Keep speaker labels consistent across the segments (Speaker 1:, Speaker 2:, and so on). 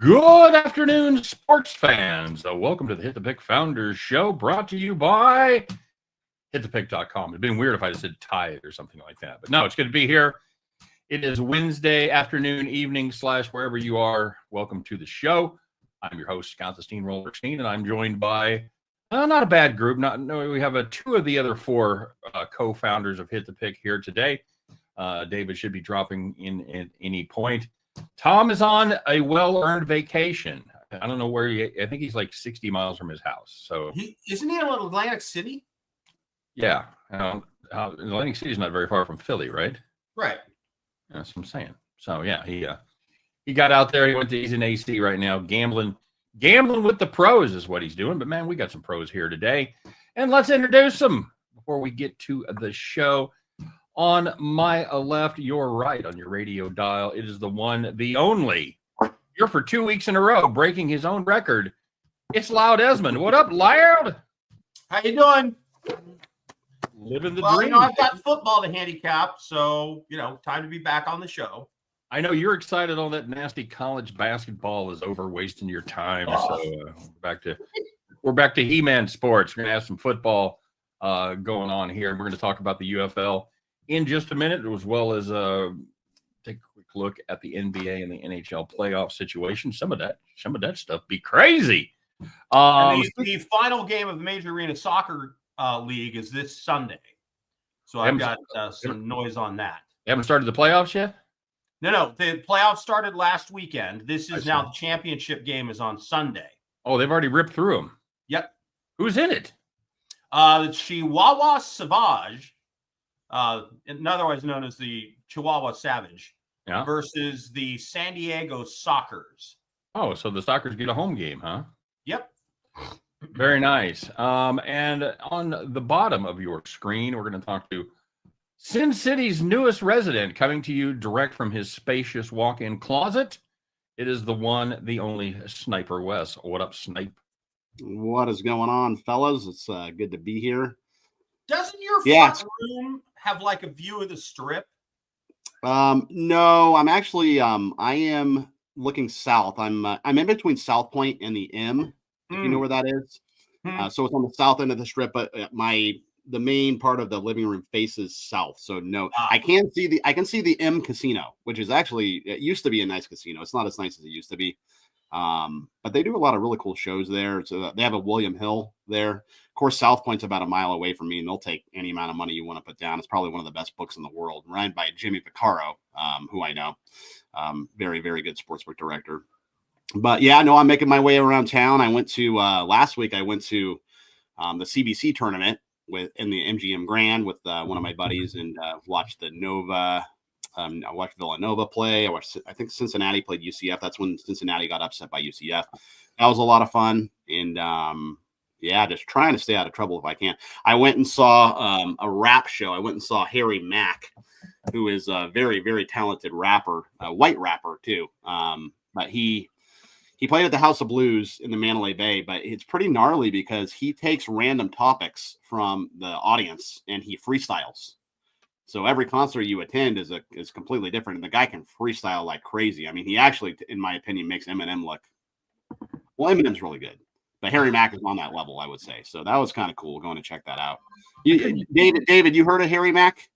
Speaker 1: Good afternoon, sports fans. Welcome to the Hit the Pick Founders Show, brought to you by hitthepick.com. It'd been weird if I just said Tide or something like that, but no, it's good to be here. It is Wednesday afternoon, evening, / wherever you are. Welcome to the show. I'm your host, Scott the Steamroller Steen, and I'm joined by not a bad group. We have two of the other four co-founders of Hit the Pick here today. David should be dropping in at any point. Tom is on a well-earned vacation. I don't know where I think he's like 60 miles from his house. So
Speaker 2: isn't he in Atlantic City?
Speaker 1: Yeah. Atlantic City is not very far from Philly, right?
Speaker 2: Right.
Speaker 1: That's what I'm saying. So yeah, he got out there. He's in AC right now, gambling with the pros is what he's doing. But man, we got some pros here today, and let's introduce them before we get to the show. On my left, your right on your radio dial, it is the one, the only. You're for 2 weeks in a row breaking his own record. It's Loud Esmond. What up, Loud?
Speaker 2: How you doing?
Speaker 1: Living the dream.
Speaker 2: I've got football to handicap, so time to be back on the show.
Speaker 1: I know you're excited. All that nasty college basketball is over, wasting your time. So we're back to He-Man sports. We're gonna have some football going on here. We're going to talk about the UFL in just a minute, as well as take a quick look at the NBA and the NHL playoff situation. Some of that stuff be crazy.
Speaker 2: The final game of the Major Arena Soccer League is this Sunday, so I've got some noise on that.
Speaker 1: You haven't started the playoffs yet?
Speaker 2: No, the playoffs started last weekend. This is now the championship game is on Sunday.
Speaker 1: Oh, they've already ripped through them.
Speaker 2: Yep.
Speaker 1: Who's in it?
Speaker 2: Chihuahua Savage. Otherwise known as the Chihuahua Savage, versus the San Diego Sockers.
Speaker 1: Oh, so the Sockers get a home game, huh?
Speaker 2: Yep.
Speaker 1: Very nice. And on the bottom of your screen, we're going to talk to Sin City's newest resident, coming to you direct from his spacious walk-in closet. It is the one, the only Sniper Wes. What up, Snipe?
Speaker 3: What is going on, fellas? It's good to be here.
Speaker 2: Doesn't your front room have like a view of the strip?
Speaker 3: No, I'm actually I am looking south. I'm in between South Point and the M, if you know where that is. So it's on the south end of the strip, but the main part of the living room faces south. So no, I can see the M Casino, which is actually, it used to be a nice casino. It's not as nice as it used to be. But they do a lot of really cool shows there. So they have a William Hill there. Of course, South Point's about a mile away from me, and they'll take any amount of money you want to put down. It's probably one of the best books in the world, run by Jimmy Vaccaro, who I know. Very, very good sportsbook director. But yeah, no, I'm making my way around town. I went to last week. I went to the CBC tournament in the MGM Grand with one of my buddies, and watched the Nova. I watched Villanova play. I think Cincinnati played UCF. That's when Cincinnati got upset by UCF. That was a lot of fun. And just trying to stay out of trouble if I can. I went and saw a rap show. I went and saw Harry Mack, who is a very, very talented rapper, a white rapper too. But he played at the House of Blues in the Mandalay Bay, but it's pretty gnarly because he takes random topics from the audience and he freestyles. So every concert you attend is completely different, and the guy can freestyle like crazy. I mean, he actually, in my opinion, makes Eminem look. Well, Eminem's really good, but Harry Mack is on that level, I would say. So that was kind of cool. Going to check that out. David, you heard of Harry Mack?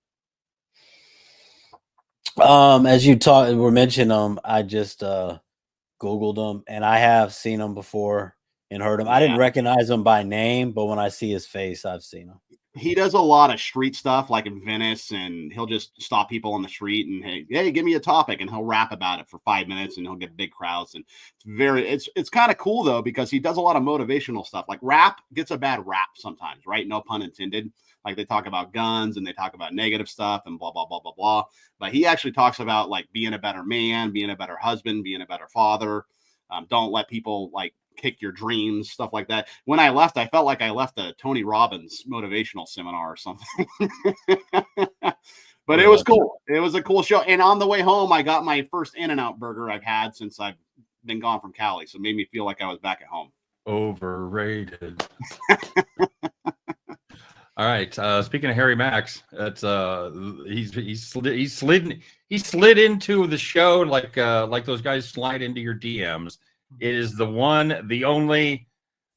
Speaker 4: As you were mentioning I just Googled him, and I have seen him before and heard him. I didn't recognize him by name, but when I see his face, I've seen him.
Speaker 3: He does a lot of street stuff, like in Venice, and he'll just stop people on the street and hey, give me a topic, and he'll rap about it for 5 minutes, and he'll get big crowds. And it's kind of cool though, because he does a lot of motivational stuff. Like rap gets a bad rap sometimes, right? No pun intended. Like they talk about guns and they talk about negative stuff and blah blah blah blah blah. But he actually talks about like being a better man, being a better husband, being a better father. Don't let people like kick your dreams, stuff like that. When I left, I felt like I left a Tony Robbins motivational seminar or something. But it was cool. It was a cool show. And on the way home, I got my first In-N-Out burger I've had since I've been gone from Cali. So it made me feel like I was back at home.
Speaker 1: Overrated. All right. Speaking of Harry Max, that's he slid into the show like those guys slide into your DMs, It is the one, the only,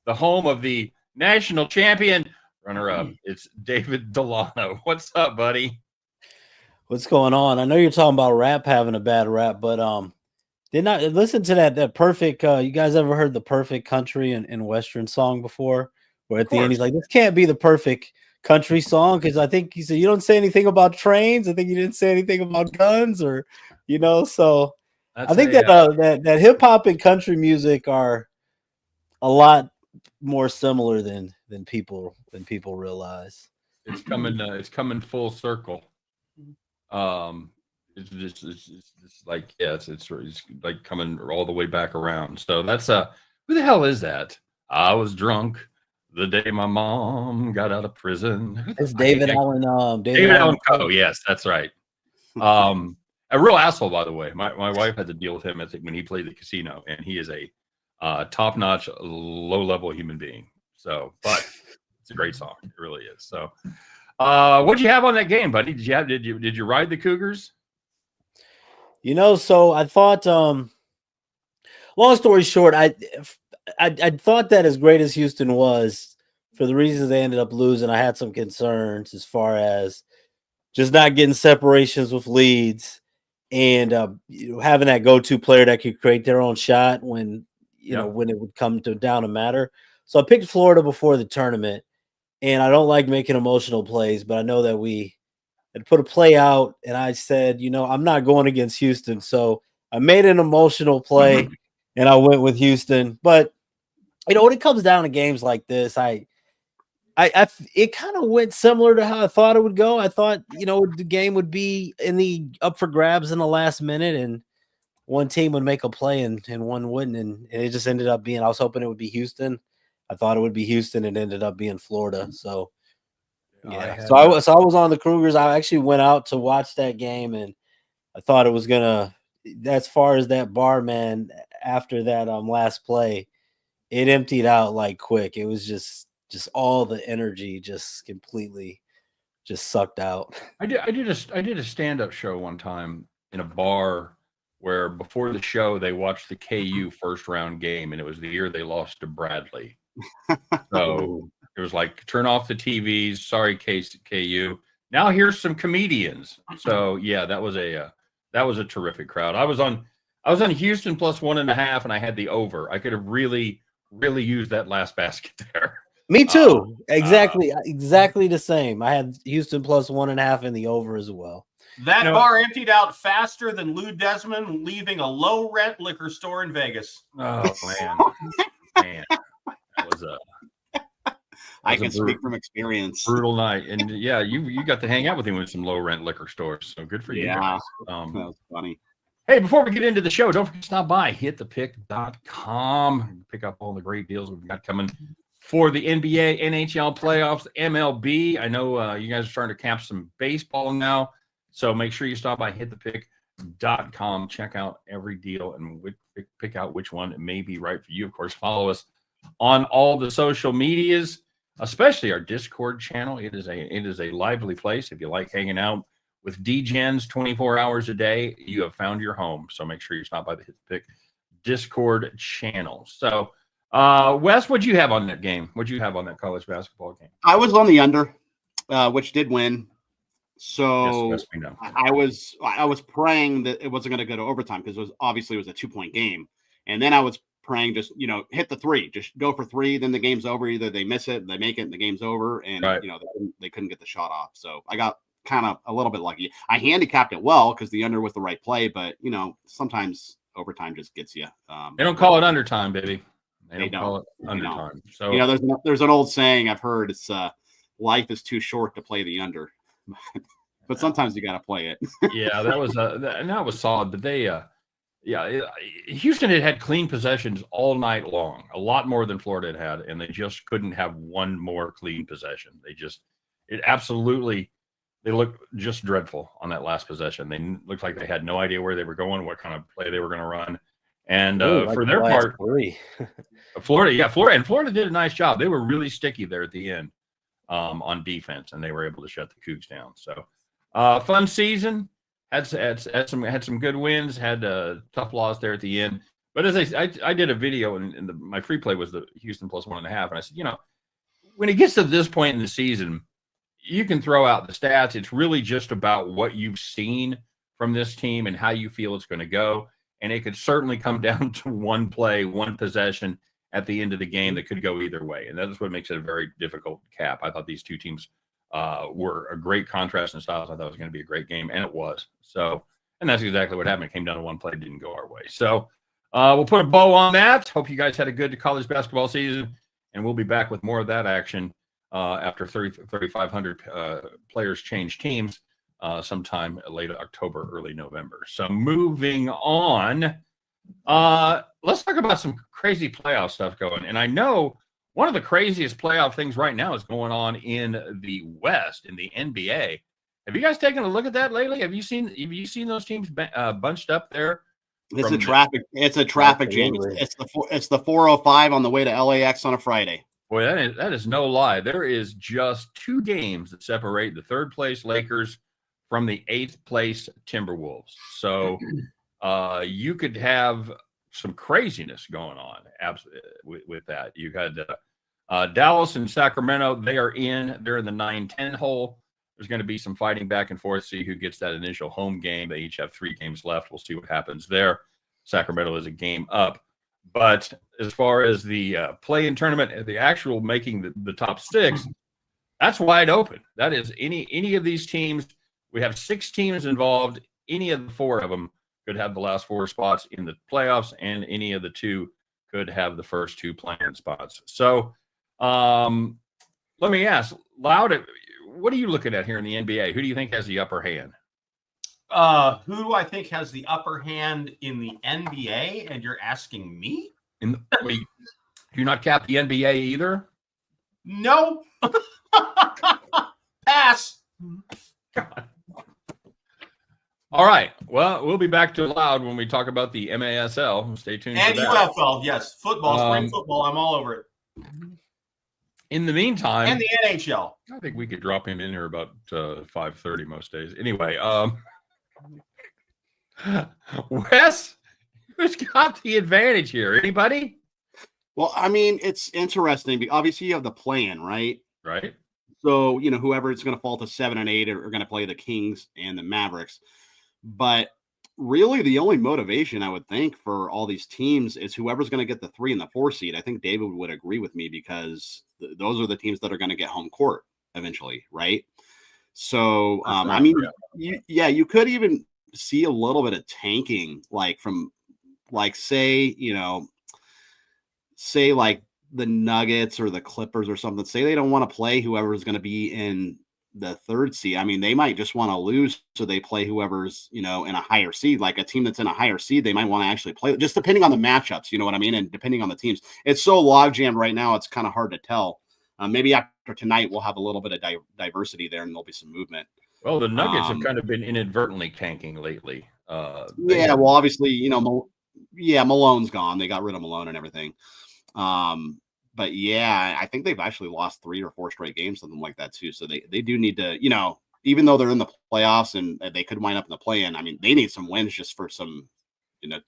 Speaker 1: the home of the national champion runner-up. It's David Delano. What's up, buddy?
Speaker 4: What's going on? I know you're talking about rap having a bad rap, but did not listen to that perfect. You guys ever heard the perfect country and western song before? Where at the end he's like, "This can't be the perfect country song," because I think he said you don't say anything about trains. I think you didn't say anything about guns, or So I think that hip hop and country music are a lot more similar than people realize.
Speaker 1: It's coming full circle. It's like it's like coming all the way back around. So that's who the hell is that? I was drunk the day my mom got out of prison.
Speaker 4: It's David Allen.
Speaker 1: David Allen Coe. Yes, that's right. A real asshole, by the way. My wife had to deal with him when he played the casino, and he is a top-notch, low-level human being. So, but it's a great song. It really is. So, what'd you have on that game, buddy? Did you ride the Cougars?
Speaker 4: So I thought. Long story short, I thought that as great as Houston was, for the reasons they ended up losing, I had some concerns as far as just not getting separations with leads and having that go-to player that could create their own shot when when it would come down to matter. So I picked Florida before the tournament, and I don't like making emotional plays, but I know that we had put a play out, and I said, I'm not going against Houston, so I made an emotional play, and I went with Houston. But when it comes down to games like this, it kind of went similar to how I thought it would go. I thought, the game would be up for grabs in the last minute, and one team would make a play and one wouldn't. And it just ended up being, I was hoping it would be Houston. I thought it would be Houston. It ended up being Florida. So, yeah. So I was on the Cougars. I actually went out to watch that game, and I thought it was going to, as far as that bar, man, after that last play, it emptied out like quick. It was just all the energy just completely just sucked out.
Speaker 1: I did a stand-up show one time in a bar where before the show they watched the KU first round game, and it was the year they lost to Bradley. So it was like, turn off the TVs. Sorry, KU. Now here's some comedians. So yeah, that was a terrific crowd. I was on Houston plus 1.5, and I had the over. I could have really used that last basket there.
Speaker 4: Me too. Exactly the same. I had Houston plus 1.5 in the over as well.
Speaker 2: That bar emptied out faster than Lou Desmond leaving a low-rent liquor store in Vegas.
Speaker 1: Oh, man. That was
Speaker 3: I can speak from experience.
Speaker 1: Brutal night. And, yeah, you got to hang out with him in some low-rent liquor stores. So good for you guys.
Speaker 3: That was funny.
Speaker 1: Hey, before we get into the show, don't forget to stop by hitthepick.com. Pick up all the great deals we've got coming for the NBA, NHL playoffs, MLB. I know you guys are starting to camp some baseball now. So make sure you stop by hitthepick.com. Check out every deal and pick out which one may be right for you. Of course, follow us on all the social medias, especially our Discord channel. It is a lively place. If you like hanging out with DGens 24 hours a day, you have found your home. So make sure you stop by the Hit the Pick Discord channel. So, Wes, what'd you have on that game? What'd you have on that college basketball game?
Speaker 3: I was on the under, which did win. So
Speaker 1: yes, we know.
Speaker 3: I was praying that it wasn't going to go to overtime because it was a 2-point game. And then I was praying just, hit the three, just go for three. Then the game's over. Either they miss it, they make it, and the game's over. And,
Speaker 1: right.
Speaker 3: They couldn't get the shot off. So I got kind of a little bit lucky. I handicapped it well because the under was the right play. But, sometimes overtime just gets you.
Speaker 1: They don't call it undertime, baby. They don't call it undertime. So,
Speaker 3: there's an old saying I've heard. It's life is too short to play the under. But sometimes you got to play it.
Speaker 1: Yeah, that was solid. But they, Houston had clean possessions all night long, a lot more than Florida had, and they just couldn't have one more clean possession. They looked just dreadful on that last possession. They looked like they had no idea where they were going, what kind of play they were going to run. And for their part, Florida did a nice job. They were really sticky there at the end. On defense, and they were able to shut the Cougs down. So, fun season. Had some good wins. Had tough loss there at the end. But as I did a video, and my free play was the Houston plus 1.5, and I said, when it gets to this point in the season, you can throw out the stats. It's really just about what you've seen from this team and how you feel it's going to go. And it could certainly come down to one play, one possession at the end of the game that could go either way. And that's what makes it a very difficult cap. I thought these two teams were a great contrast in styles. I thought it was going to be a great game, and it was. So, and that's exactly what happened. It came down to one play, didn't go our way. So we'll put a bow on that. Hope you guys had a good college basketball season, and we'll be back with more of that action after 3,500 players change teams sometime late October, early November. So moving on, let's talk about some crazy playoff stuff going. And I know one of the craziest playoff things right now is going on in the West, in the NBA. Have you guys taken a look at that lately? Have you seen those teams bunched up there?
Speaker 3: It's a traffic jam. It's the 405 on the way to LAX on a Friday.
Speaker 1: Boy, that is no lie. There is just 2 games that separate the 3rd place Lakers from the 8th place Timberwolves. So you could have some craziness going on with that. You had Dallas and Sacramento. They're in the 9-10 hole. There's going to be some fighting back and forth, see who gets that initial home game. They each have 3 games left. We'll see what happens there. Sacramento is a game up. But as far as the play-in tournament, the actual making the top 6, that's wide open. That is any of these teams. We have 6 teams involved. Any of the 4 of them could have the last 4 spots in the playoffs, and any of the 2 could have the first 2 play-in spots. So let me ask, Loud, what are you looking at here in the NBA? Who do you think has the upper hand?
Speaker 2: Who do I think has the upper hand in the NBA? And you're asking me?
Speaker 1: Do you not cap the NBA either?
Speaker 2: No. Pass.
Speaker 1: God. All right. Well, we'll be back to Loud when we talk about the MASL. Stay tuned.
Speaker 2: And
Speaker 1: for that.
Speaker 2: UFL, yes. Football, spring football. I'm all over it.
Speaker 1: In the meantime,
Speaker 2: and the NHL.
Speaker 1: I think we could drop him in here about 5:30 most days. Anyway, Wes, who's got the advantage here? Anybody?
Speaker 3: Well, I mean, it's interesting. Obviously, you have the plan, right?
Speaker 1: Right.
Speaker 3: So, whoever is going to fall to 7 and 8 are going to play the Kings and the Mavericks. But really, the only motivation I would think for all these teams is whoever's going to get the 3 and the 4 seed. I think David would agree with me because those are the teams that are going to get home court eventually, right? So, I mean, you could even see a little bit of tanking, say the Nuggets or the Clippers or something. Say they don't want to play whoever's going to be in the 3rd seed. I mean, they might just want to lose, so they play whoever's, in a higher seed. Like a team that's in a higher seed, they might want to actually play, just depending on the matchups, you know what I mean? And depending on the teams. It's so log jammed right now, it's kind of hard to tell. Maybe after tonight, we'll have a little bit of diversity there, and there'll be some movement.
Speaker 1: Well, the Nuggets have kind of been inadvertently tanking lately.
Speaker 3: Well, obviously, Malone's gone. They got rid of Malone and everything. But yeah, I think they've actually lost 3 or 4 straight games, something like that too. So they do need to, even though they're in the playoffs and they could wind up in the play-in, I mean, they need some wins just for some,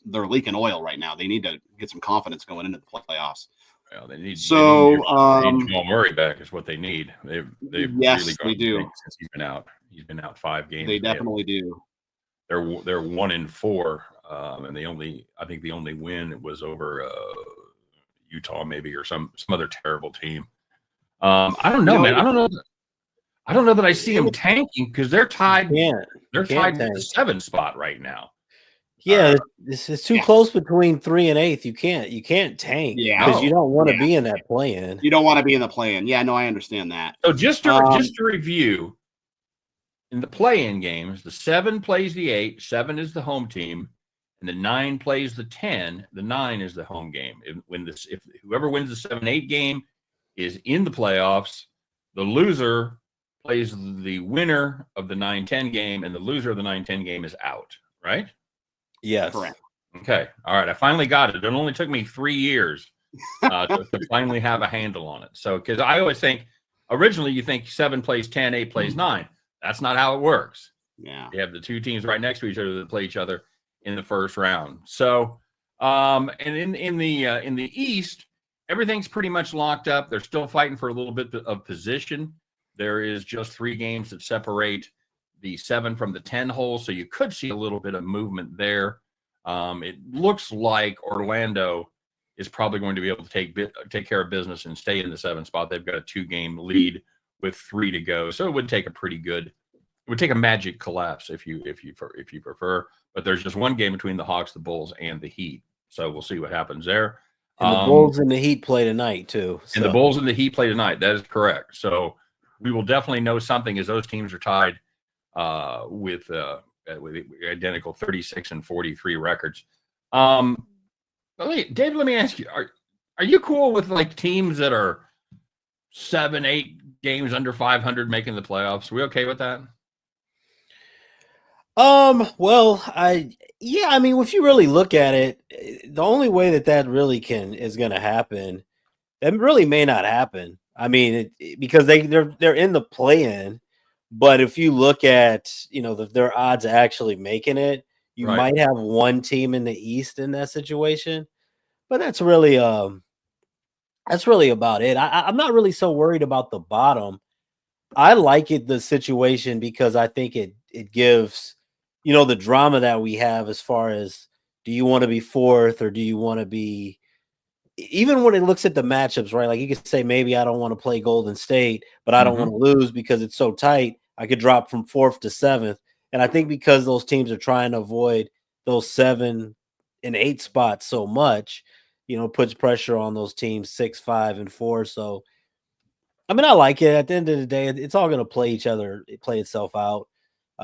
Speaker 3: they're leaking oil right now. They need to get some confidence going into the playoffs.
Speaker 1: Well, they need
Speaker 3: Jamal
Speaker 1: Murray back is what they need. They've
Speaker 3: yes,
Speaker 1: really
Speaker 3: they do.
Speaker 1: Since he's been out. He's been out 5 games.
Speaker 3: They definitely do.
Speaker 1: They're 1-4, and I think the only win was over Utah maybe, or some other terrible team. I don't know, man. I don't know that I see them tanking because they're tied. They're tied to the 7 spot right now.
Speaker 4: Yeah, it's too close between 3 and 8th. You can't tank.
Speaker 3: Yeah,
Speaker 4: because you don't want to be in that play-in.
Speaker 3: You don't want to be in the play-in. Yeah, no, I understand that.
Speaker 1: So just to review, in the play-in games, the 7 plays the 8. 7 is the home team. And the 9 plays the 10. The 9 is the home game. If whoever wins the 7-8 game is in the playoffs, the loser plays the winner of the 9-10 game, and the loser of the 9-10 game is out. Right?
Speaker 4: Yes.
Speaker 3: Correct.
Speaker 1: Okay. All right. I finally got it. It only took me 3 years to finally have a handle on it. So, because I always think originally you think 7 plays 10, 8 plays 9. That's not how it works.
Speaker 3: Yeah.
Speaker 1: You have the 2 teams right next to each other that play each other in the first round. So And in the East, everything's pretty much locked up. They're still fighting for a little bit of position. There is just 3 games that separate the 7 from the 10 hole, so you could see a little bit of movement there. It looks like Orlando is probably going to be able to take care of business and stay in the 7th spot. They've got a 2-game lead with 3 to go, so it would take a magic collapse if you prefer. But there's just 1 game between the Hawks, the Bulls, and the Heat, so we'll see what happens there.
Speaker 4: And the Bulls and the Heat play tonight too. So.
Speaker 1: And the Bulls and the Heat play tonight. That is correct. So we will definitely know something as those teams are tied with identical 36 and 43 records. Dave, let me ask you: Are you cool with like teams that are 7-8 games under 500 making the playoffs? Are we okay with that?
Speaker 4: Well, I mean, if you really look at it, the only way that really is going to happen, that really may not happen. I mean, because they're in the play-in, but if you look at, their odds of actually making it, you might have 1 team in the East in that situation, but that's really about it. I'm not really so worried about the bottom. I like the situation because I think it gives, the drama that we have as far as, do you want to be 4th or do you want to be, even when it looks at the matchups, right? Like you could say, maybe I don't want to play Golden State, but I don't want to lose because it's so tight. I could drop from 4th to 7th. And I think because those teams are trying to avoid those 7 and 8 spots so much, puts pressure on those teams 6, 5, and 4. So, I mean, I like it. At the end of the day, it's all going to play itself out.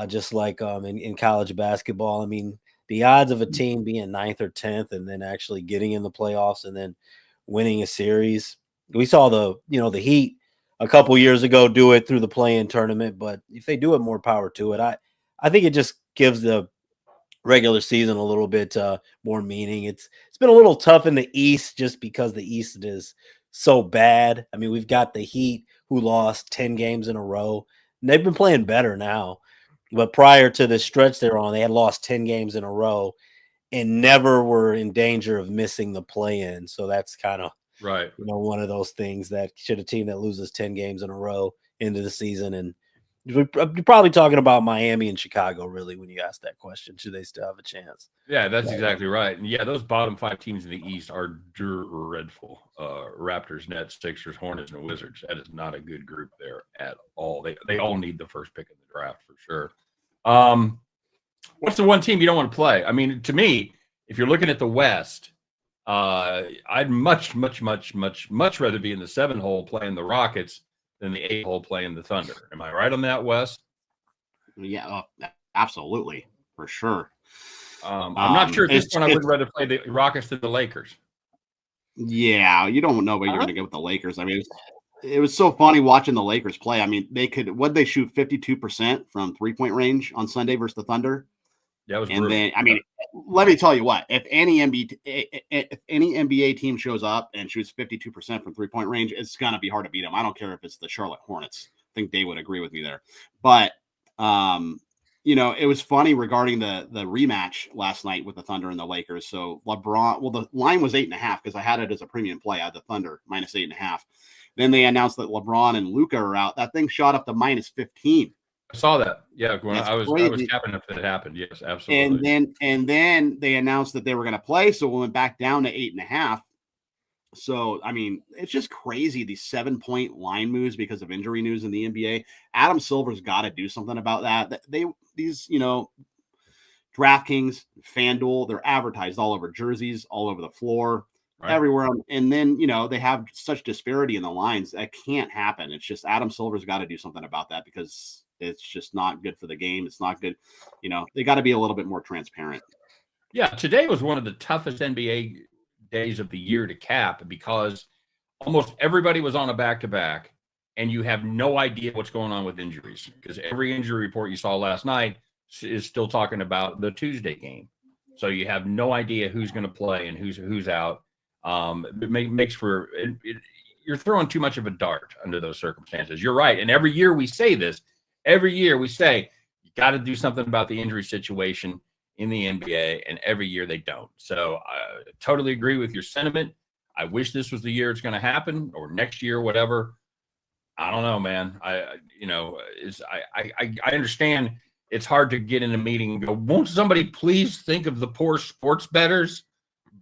Speaker 4: Just like in college basketball. I mean, the odds of a team being 9th or 10th and then actually getting in the playoffs and then winning a series. We saw the Heat a couple years ago do it through the play-in tournament, but if they do it, more power to it. I think it just gives the regular season a little bit more meaning. It's been a little tough in the East just because the East is so bad. I mean, we've got the Heat who lost 10 games in a row. And they've been playing better now. But prior to the stretch they're on, they had lost 10 games in a row and never were in danger of missing the play-in. So that's kind of one of those things that should a team that loses 10 games in a row into the season. And you're probably talking about Miami and Chicago, really, when you ask that question. Should they still have a chance?
Speaker 1: Yeah, that's exactly right. And yeah, those bottom 5 teams in the East are dreadful. Raptors, Nets, Sixers, Hornets, and Wizards. That is not a good group there at all. They all need the first pick in the draft for sure. What's the one team you don't want to play? I mean, to me, if you're looking at the West, I'd much rather be in the 7 hole playing the Rockets than the 8 hole playing the Thunder. Am I right on that, Wes?
Speaker 3: Yeah, absolutely, for sure.
Speaker 1: I'm not sure at this point I would rather play the Rockets than the Lakers.
Speaker 3: Yeah, you don't know what you're going to get with the Lakers. I mean, it was so funny watching the Lakers play. I mean, they shoot 52% from 3-point range on Sunday versus the Thunder.
Speaker 1: Yeah, it was
Speaker 3: and
Speaker 1: brutal.
Speaker 3: then, I mean, let me tell you what, if any NBA team shows up and shoots 52% from 3-point range, it's going to be hard to beat them. I don't care if it's the Charlotte Hornets. I think they would agree with me there. But, it was funny regarding the rematch last night with the Thunder and the Lakers. So the line was 8.5 because I had it as a premium play. I had the Thunder minus 8.5. Then they announced that LeBron and Luka are out. That thing shot up to minus 15.
Speaker 1: I saw that. Yeah, when I was capping if it happened. Yes, absolutely.
Speaker 3: And then they announced that they were going to play, so we went back down to 8.5. So I mean, it's just crazy these 7-point line moves because of injury news in the NBA. Adam Silver's got to do something about that. These DraftKings, FanDuel, they're advertised all over jerseys, all over the floor. Right. Everywhere. And then, they have such disparity in the lines. That can't happen. It's just Adam Silver's got to do something about that because it's just not good for the game. It's not good. They got to be a little bit more transparent.
Speaker 1: Yeah. Today was one of the toughest NBA days of the year to cap because almost everybody was on a back-to-back and you have no idea what's going on with injuries because every injury report you saw last night is still talking about the Tuesday game. So you have no idea who's going to play and who's out. It makes for you're throwing too much of a dart under those circumstances. You're right. And every year we say this, you got to do something about the injury situation in the NBA, and every year they don't. So I totally agree with your sentiment. I wish this was the year it's going to happen, or next year, whatever. I don't know, man. I understand it's hard to get in a meeting and go, won't somebody please think of the poor sports bettors?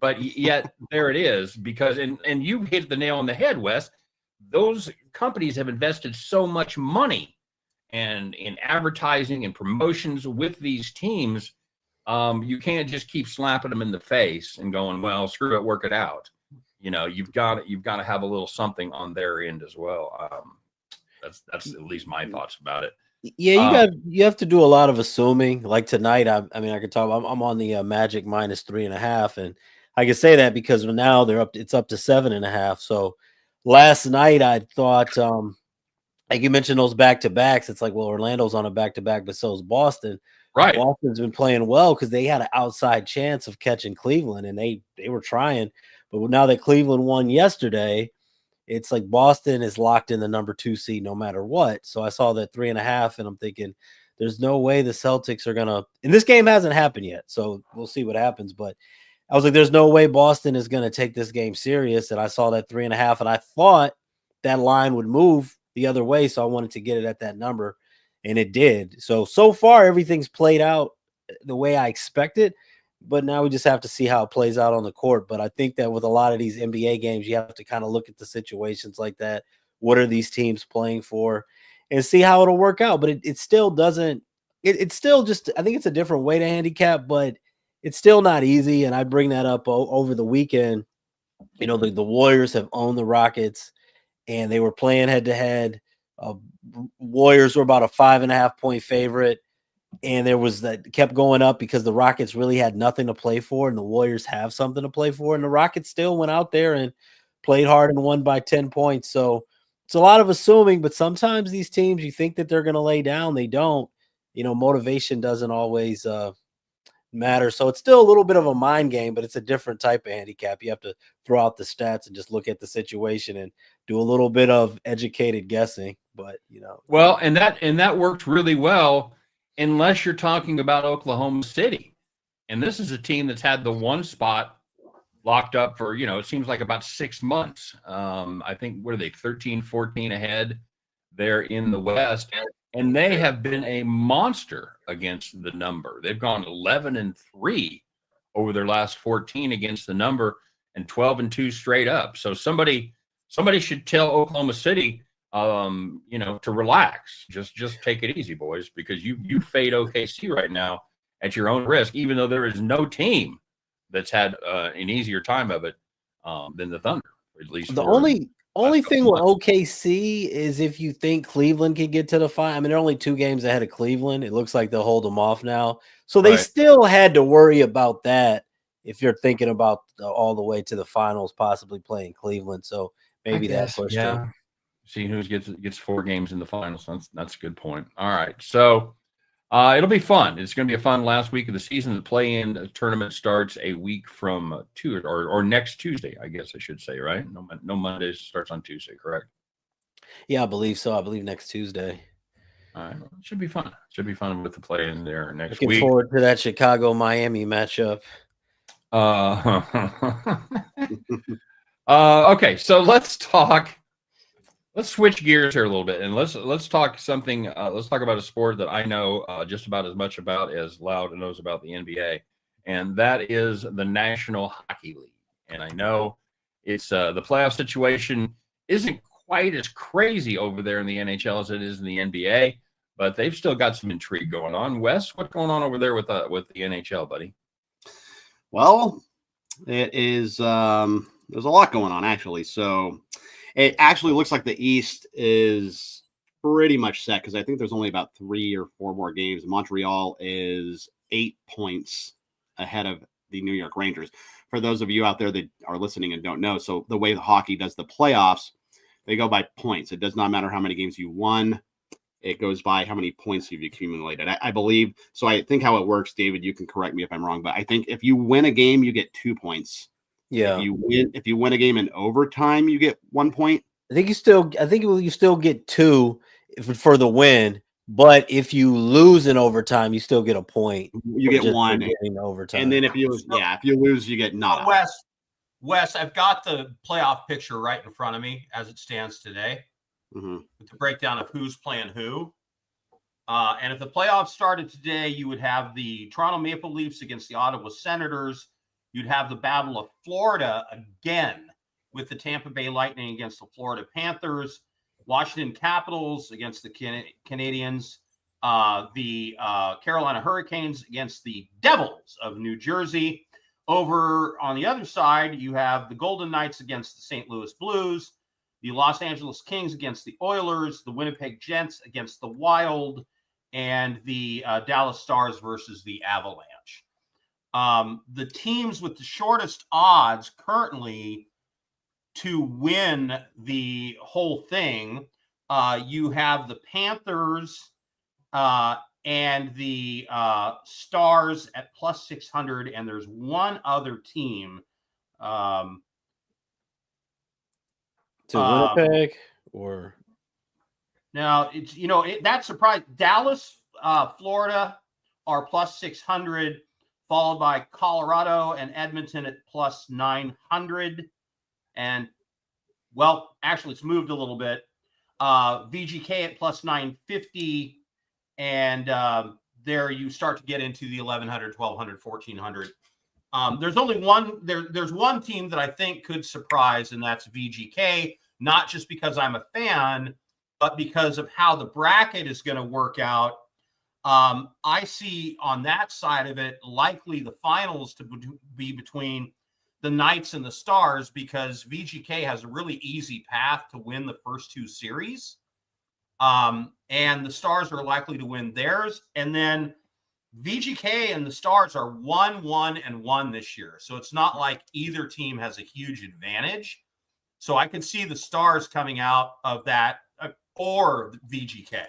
Speaker 1: But yet there it is, because and you hit the nail on the head, Wes. Those companies have invested so much money and in advertising and promotions with these teams. You can't just keep slapping them in the face and going, well, screw it, work it out. You've got to have a little something on their end as well. That's at least my thoughts about it.
Speaker 4: Yeah, you have to do a lot of assuming. Like tonight, I could talk. I'm on the Magic -3.5, and I can say that because now it's up to 7.5. So last night I thought, like you mentioned those back-to-backs. It's like, well, Orlando's on a back-to-back, but so is Boston.
Speaker 1: Right.
Speaker 4: Boston's been playing well because they had an outside chance of catching Cleveland, and they were trying. But now that Cleveland won yesterday, it's like Boston is locked in the number 2 seed no matter what. So I saw that 3.5, and I'm thinking there's no way the Celtics are going to – and this game hasn't happened yet, so we'll see what happens. But I was like, there's no way Boston is going to take this game serious. And I saw that 3.5, and I thought that line would move the other way, so I wanted to get it at that number, and it did. So far, everything's played out the way I expected. But now we just have to see how it plays out on the court. But I think that with a lot of these NBA games, you have to kind of look at the situations like that. What are these teams playing for? And see how it'll work out. But it still doesn't – it's still just – I think it's a different way to handicap, but it's still not easy. And I bring that up over the weekend. The Warriors have owned the Rockets, and they were playing head-to-head. Warriors were about a 5.5-point favorite. And there was that kept going up because the Rockets really had nothing to play for, and the Warriors have something to play for. And the Rockets still went out there and played hard and won by 10 points. So it's a lot of assuming, but sometimes these teams, you think that they're going to lay down. They don't. Motivation doesn't always matter. So it's still a little bit of a mind game, but it's a different type of handicap. You have to throw out the stats and just look at the situation and do a little bit of educated guessing. But,
Speaker 1: Well, and that worked really well. Unless you're talking about Oklahoma City. And this is a team that's had the one spot locked up for, it seems like about 6 months. I think, what are they, 13, 14 ahead there in the West. And they have been a monster against the number. They've gone 11-3 over their last 14 against the number and 12-2 straight up. So somebody should tell Oklahoma City, to relax, just take it easy, boys, because you fade OKC right now at your own risk, even though there is no team that's had an easier time of it than the Thunder, at least.
Speaker 4: The only thing with OKC is if you think Cleveland can get to the final. I mean, they're only 2 games ahead of Cleveland. It looks like they'll hold them off now. So they still had to worry about that if you're thinking about all the way to the finals, possibly playing Cleveland. So maybe that pushed them.
Speaker 1: See who gets 4 games in the finals. That's a good point. All right. So it'll be fun. It's going to be a fun last week of the season. The play-in tournament starts a week from or next Tuesday, I guess I should say, right? No Mondays, starts on Tuesday, correct?
Speaker 4: Yeah, I believe so. I believe next Tuesday.
Speaker 1: All right. It should be fun. It should be fun with the play-in there next
Speaker 4: week. Looking forward to that Chicago-Miami matchup.
Speaker 1: Okay, so let's switch gears here a little bit, and let's talk something. Let's talk about a sport that I know just about as much about as Loud knows about the NBA, and that is the National Hockey League. And I know it's the playoff situation isn't quite as crazy over there in the NHL as it is in the NBA, but they've still got some intrigue going on. Wes, what's going on over there with the NHL, buddy?
Speaker 3: Well, it is. There's a lot going on, actually. So it actually looks like the East is pretty much set because I think there's only about 3 or 4 more games. Montreal is 8 points ahead of the New York Rangers. For those of you out there that are listening and don't know, so the way the hockey does the playoffs, they go by points. It does not matter how many games you won. It goes by how many points you've accumulated. I believe. So I think how it works, David, you can correct me if I'm wrong, but I think if you win a game, you get 2 points.
Speaker 4: Yeah.
Speaker 3: If you win a game in overtime, you get 1 point.
Speaker 4: I think you still get 2 for the win, But if you lose in overtime, you still get a point.
Speaker 3: You get one,
Speaker 4: in overtime.
Speaker 3: and then if you lose, you get not.
Speaker 2: Wes, I've got the playoff picture right in front of me as it stands today, with the breakdown of who's playing who. And if the playoffs started today, you would have the Toronto Maple Leafs against the Ottawa Senators. You'd have the Battle of Florida again with the Tampa Bay Lightning against the Florida Panthers, Washington Capitals against the Canadiens, the Carolina Hurricanes against the Devils of New Jersey. Over on the other side, you have the Golden Knights against the St. Louis Blues, the Los Angeles Kings against the Oilers, the Winnipeg Jets against the Wild, and the Dallas Stars versus the Avalanche. The teams with the shortest odds currently to win the whole thing, you have the Panthers and the Stars at plus 600, and there's one other team.
Speaker 4: To Winnipeg or
Speaker 2: now it's that surprised. Dallas, Florida are plus 600, followed by Colorado and Edmonton at plus 900. And well, actually, it's moved a little bit. VGK at plus 950. And there you start to get into the 1,100, 1,200, 1,400. There's only one. There's one team that I think could surprise, and that's VGK. Not just because I'm a fan, but because of how the bracket is going to work out. I see on that side of it likely the finals to be between the Knights and the Stars, because VGK has a really easy path to win the first two series. And the Stars are likely to win theirs. And then VGK and the Stars are 1-1-1 this year. So it's not like either team has a huge advantage. So I can see the Stars coming out of that or VGK.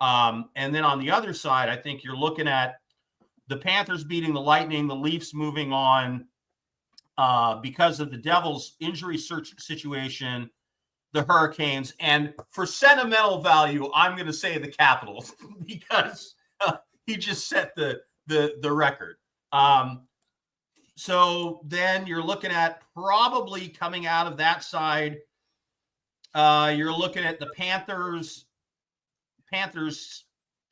Speaker 2: And then on the other side, I think you're looking at the Panthers beating the Lightning, the Leafs moving on because of the Devils' injury situation, the Hurricanes, and for sentimental value, I'm going to say the Capitals because he just set the record. So then you're looking at probably coming out of that side. You're looking at the Panthers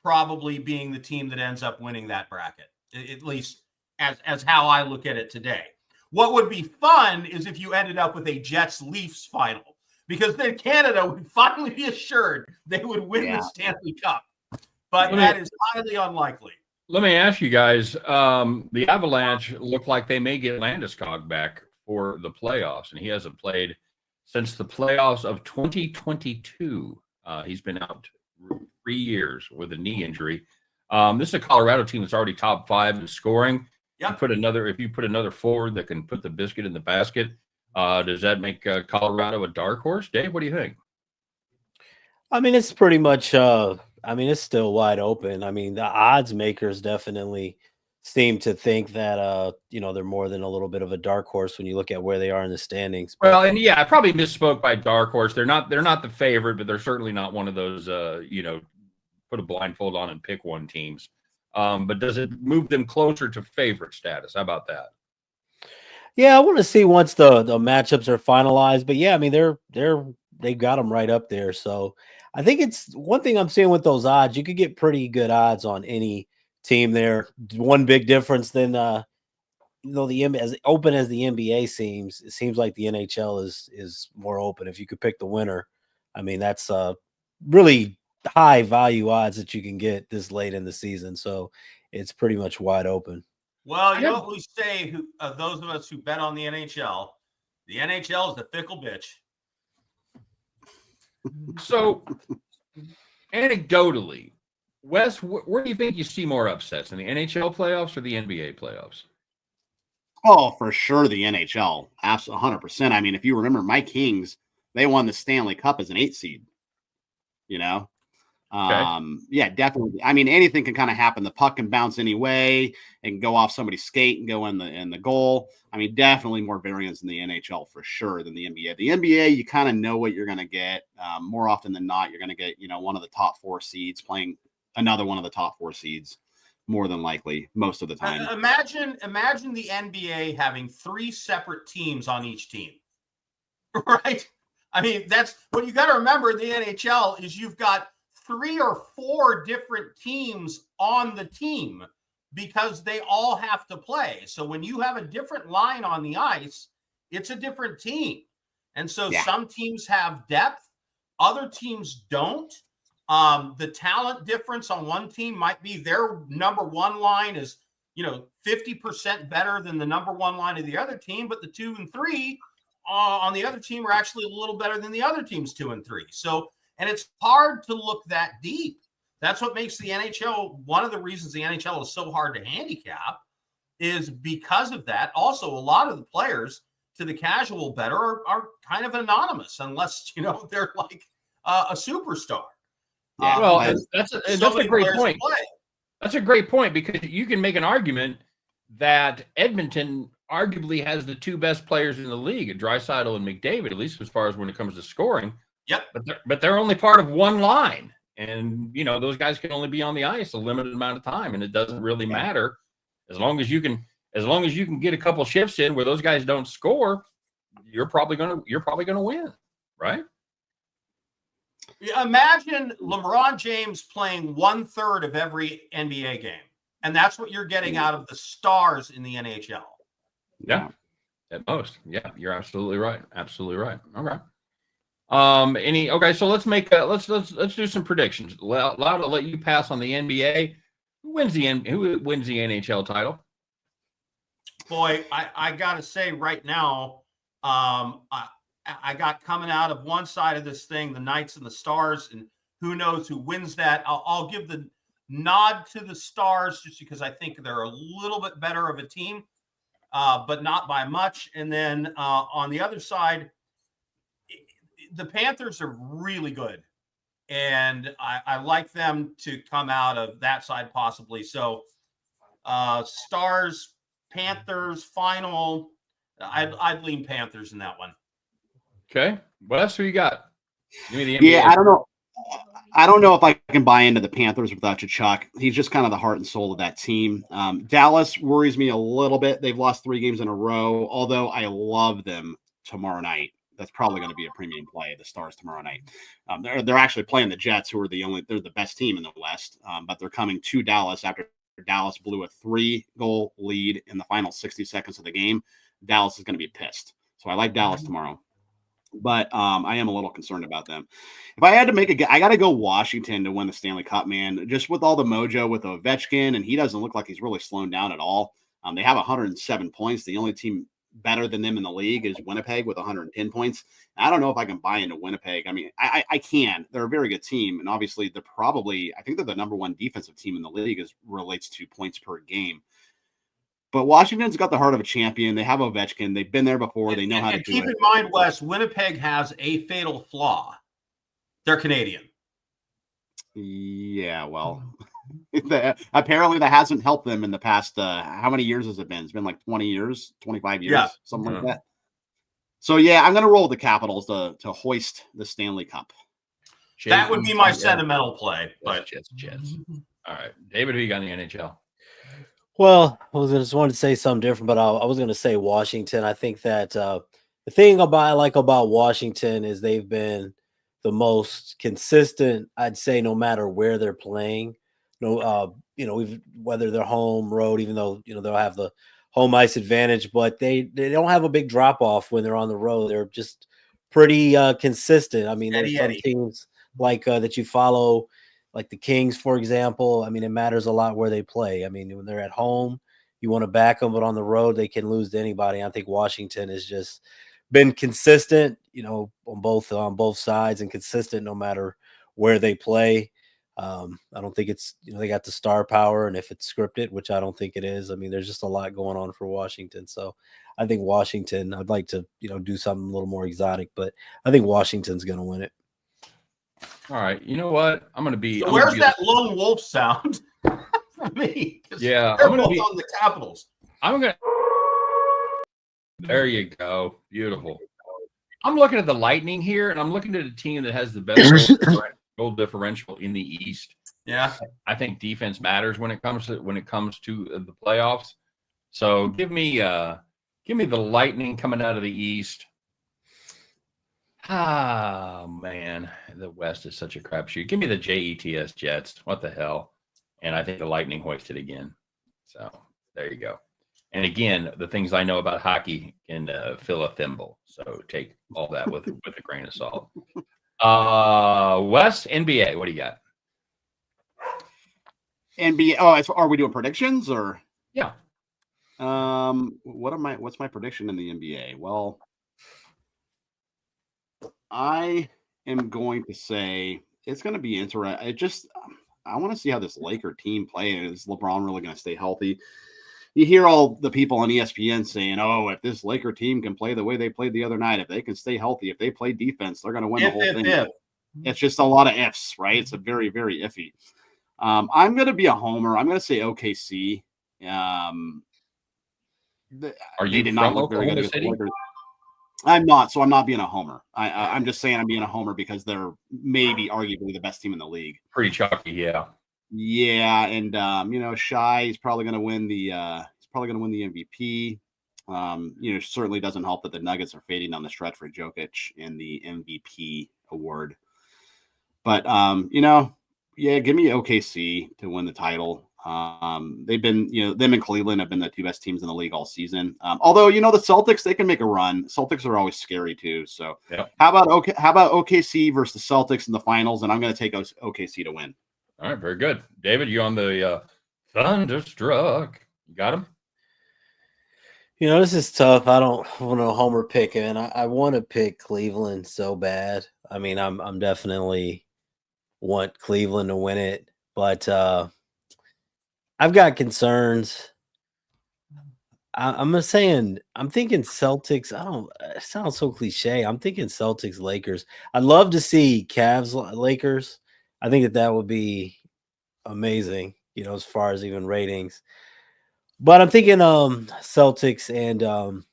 Speaker 2: probably being the team that ends up winning that bracket, at least as how I look at it today. What would be fun is if you ended up with a Jets-Leafs final, because then Canada would finally be assured they would win the Stanley Cup. But that is highly unlikely.
Speaker 1: Let me ask you guys, the Avalanche look like they may get Landeskog back for the playoffs, and he hasn't played since the playoffs of 2022. He's been out 3 years with a knee injury. This is a Colorado team that's already top 5 in scoring. Yep. If you put another forward that can put the biscuit in the basket, does that make Colorado a dark horse? Dave, what do you think?
Speaker 4: I mean, it's pretty much it's still wide open. I mean, the odds makers definitely seem to think that they're more than a little bit of a dark horse when you look at where they are in the standings.
Speaker 1: Well, and I probably misspoke by dark horse. They're not the favorite, but they're certainly not one of those put a blindfold on and pick one teams. But does it move them closer to favorite status? How about that?
Speaker 4: Yeah, I want to see once the matchups are finalized. But yeah, I mean they got them right up there. So I think it's one thing I'm seeing with those odds. You could get pretty good odds on any team there. One big difference than as open as the NBA seems, it seems like the NHL is more open. If you could pick the winner, I mean that's really high value odds that you can get this late in the season. So it's pretty much wide open.
Speaker 2: Well, you know what we say, those of us who bet on the NHL is a fickle bitch.
Speaker 1: So, anecdotally, Wes, where do you think you see more upsets, in the NHL playoffs or the NBA playoffs?
Speaker 3: Oh, for sure, the NHL, absolutely 100%. I mean, if you remember, my Kings, they won the Stanley Cup as an 8 seed. Yeah, definitely. I mean, anything can kind of happen. The puck can bounce any way. It can go off somebody's skate and go in the goal. I mean, definitely more variance in the NHL for sure than the NBA. The NBA, you kind of know what you're going to get. More often than not, you're going to get, one of the top 4 seeds playing another one of the top 4 seeds, more than likely, most of the time.
Speaker 2: Imagine the NBA having 3 separate teams on each team, right? I mean, that's what you got to remember in the NHL is you've got 3 or 4 different teams on the team because they all have to play. So when you have a different line on the ice, it's a different team. And so some teams have depth, other teams don't. The talent difference on one team might be their number 1 line is, 50% better than the number 1 line of the other team, but the 2 and 3 on the other team are actually a little better than the other team's 2 and 3. So, and it's hard to look that deep. That's what makes the NHL, one of the reasons the NHL is so hard to handicap is because of that. Also, a lot of the players to the casual bettor are kind of anonymous unless, they're like a superstar.
Speaker 1: Well, that's a great point. That's a great point because you can make an argument that Edmonton arguably has the 2 best players in the league, Draisaitl and McDavid, at least as far as when it comes to scoring.
Speaker 2: Yep.
Speaker 1: But they're only part of one line. And, those guys can only be on the ice a limited amount of time. And it doesn't really matter as long as you can get a couple shifts in where those guys don't score, you're probably going to win. Right.
Speaker 2: Imagine LeBron James playing 1/3 of every NBA game. And that's what you're getting out of the stars in the NHL.
Speaker 1: Yeah. At most. Yeah. You're absolutely right. Absolutely right. Okay. Okay, so let's make let's do some predictions. Allowed to let you pass on the NBA. Who wins the NHL title?
Speaker 2: Boy, I gotta say right now, I got coming out of one side of this thing, the Knights and the Stars, and who knows who wins that. I'll give the nod to the Stars just because I think they're a little bit better of a team, but not by much. And then on the other side, the Panthers are really good, and I like them to come out of that side possibly. So Stars, Panthers, final. I'd lean Panthers in that one.
Speaker 1: Okay. What else do you got? Give me the NBA.
Speaker 3: Yeah, I don't know. I don't know if I can buy into the Panthers without Tkachuk. He's just kind of the heart and soul of that team. Dallas worries me a little bit. They've lost 3 games in a row, although I love them tomorrow night. That's probably going to be a premium play, the Stars tomorrow night. They're actually playing the Jets, who are they're the best team in the West, but they're coming to Dallas after Dallas blew a 3-goal lead in the final 60 seconds of the game. Dallas is going to be pissed. So I like Dallas tomorrow. But I am a little concerned about them. If I had to make I got to go Washington to win the Stanley Cup, man. Just with all the mojo with Ovechkin, and he doesn't look like he's really slowing down at all. They have 107 points. The only team better than them in the league is Winnipeg with 110 points. I don't know if I can buy into Winnipeg. I mean, I can. They're a very good team, and obviously I think they're the number 1 defensive team in the league as relates to points per game. But Washington's got the heart of a champion. They have Ovechkin. They've been there before. They know how to do it.
Speaker 2: Keep in mind, Wes, Winnipeg has a fatal flaw. They're Canadian.
Speaker 3: Yeah, well, apparently that hasn't helped them in the past. How many years has it been? It's been like 20 years, 25 years, something like that. So, yeah, I'm going to roll the Capitals to hoist the Stanley Cup.
Speaker 2: That would be my sentimental play. But
Speaker 1: Jets. All right. David, who you got in the NHL?
Speaker 4: Well, I just wanted to say something different, but I was going to say Washington. I think that the thing I like about Washington is they've been the most consistent, I'd say, no matter where they're playing. Whether they're home, road, even though, they'll have the home ice advantage, but they don't have a big drop off when they're on the road. They're just pretty consistent. I mean, there's some teams like that you follow, like the Kings, for example. I mean, it matters a lot where they play. I mean, when they're at home, you want to back them, but on the road, they can lose to anybody. I think Washington has just been consistent, on both sides, and consistent no matter where they play. I don't think it's, they got the star power, and if it's scripted, which I don't think it is, I mean, there's just a lot going on for Washington. So I think Washington, I'd like to, do something a little more exotic, but I think Washington's going to win it.
Speaker 1: All right. You know what? I'm going to be.
Speaker 2: So
Speaker 1: I'm gonna
Speaker 2: where's
Speaker 1: be-
Speaker 2: that lone wolf sound for me? 'Cause
Speaker 1: Yeah,
Speaker 2: they're
Speaker 1: I'm gonna
Speaker 2: both
Speaker 1: be-
Speaker 2: on the Capitals.
Speaker 1: I'm going to. There you go. Beautiful. I'm looking at the Lightning here, and I'm looking at a team that has the best goal differential in the East.
Speaker 2: Yeah.
Speaker 1: I think defense matters when it comes to the playoffs. So give me the Lightning coming out of the East. Ah, man, the West is such a crapshoot. Give me the Jets Jets. What the hell? And I think the Lightning hoist it again. So there you go. And again, the things I know about hockey can fill a thimble. So take all that with a grain of salt. West NBA, what do you got?
Speaker 3: NBA. Oh, are we doing predictions or?
Speaker 1: Yeah.
Speaker 3: What's my prediction in the NBA? Well, I am going to say it's going to be interesting. I want to see how this Laker team play. Is LeBron really going to stay healthy? You hear all the people on ESPN saying, "Oh, if this Laker team can play the way they played the other night, if they can stay healthy, if they play defense, they're going to win the whole thing." It's just a lot of ifs, right? It's a very, very iffy. I'm going to be a homer. I'm going to say OKC.
Speaker 1: Are you did not look very good against the Lakers?
Speaker 3: I'm not, so I'm not being a homer. I'm just saying I'm being a homer because they're maybe arguably the best team in the league.
Speaker 1: Pretty chalky, yeah.
Speaker 3: Yeah, and Shai is probably going to win the MVP. Certainly doesn't help that the Nuggets are fading down the stretch for Jokic in the MVP award. But give me OKC to win the title. They've been, them and Cleveland have been the two best teams in the league all season. Although, the Celtics, they can make a run. Celtics are always scary too. So
Speaker 1: yeah.
Speaker 3: How about OKC versus the Celtics in the finals? And I'm going to take OKC to win.
Speaker 1: All right. Very good. David, you on the Thunderstruck? You got him?
Speaker 4: This is tough. I don't want to homer pick him, and I want to pick Cleveland so bad. I mean, I'm definitely want Cleveland to win it, but I've got concerns. I'm thinking Celtics. It sounds so cliche. I'm thinking Celtics, Lakers. I'd love to see Cavs, Lakers. I think that would be amazing, as far as even ratings. But I'm thinking Celtics and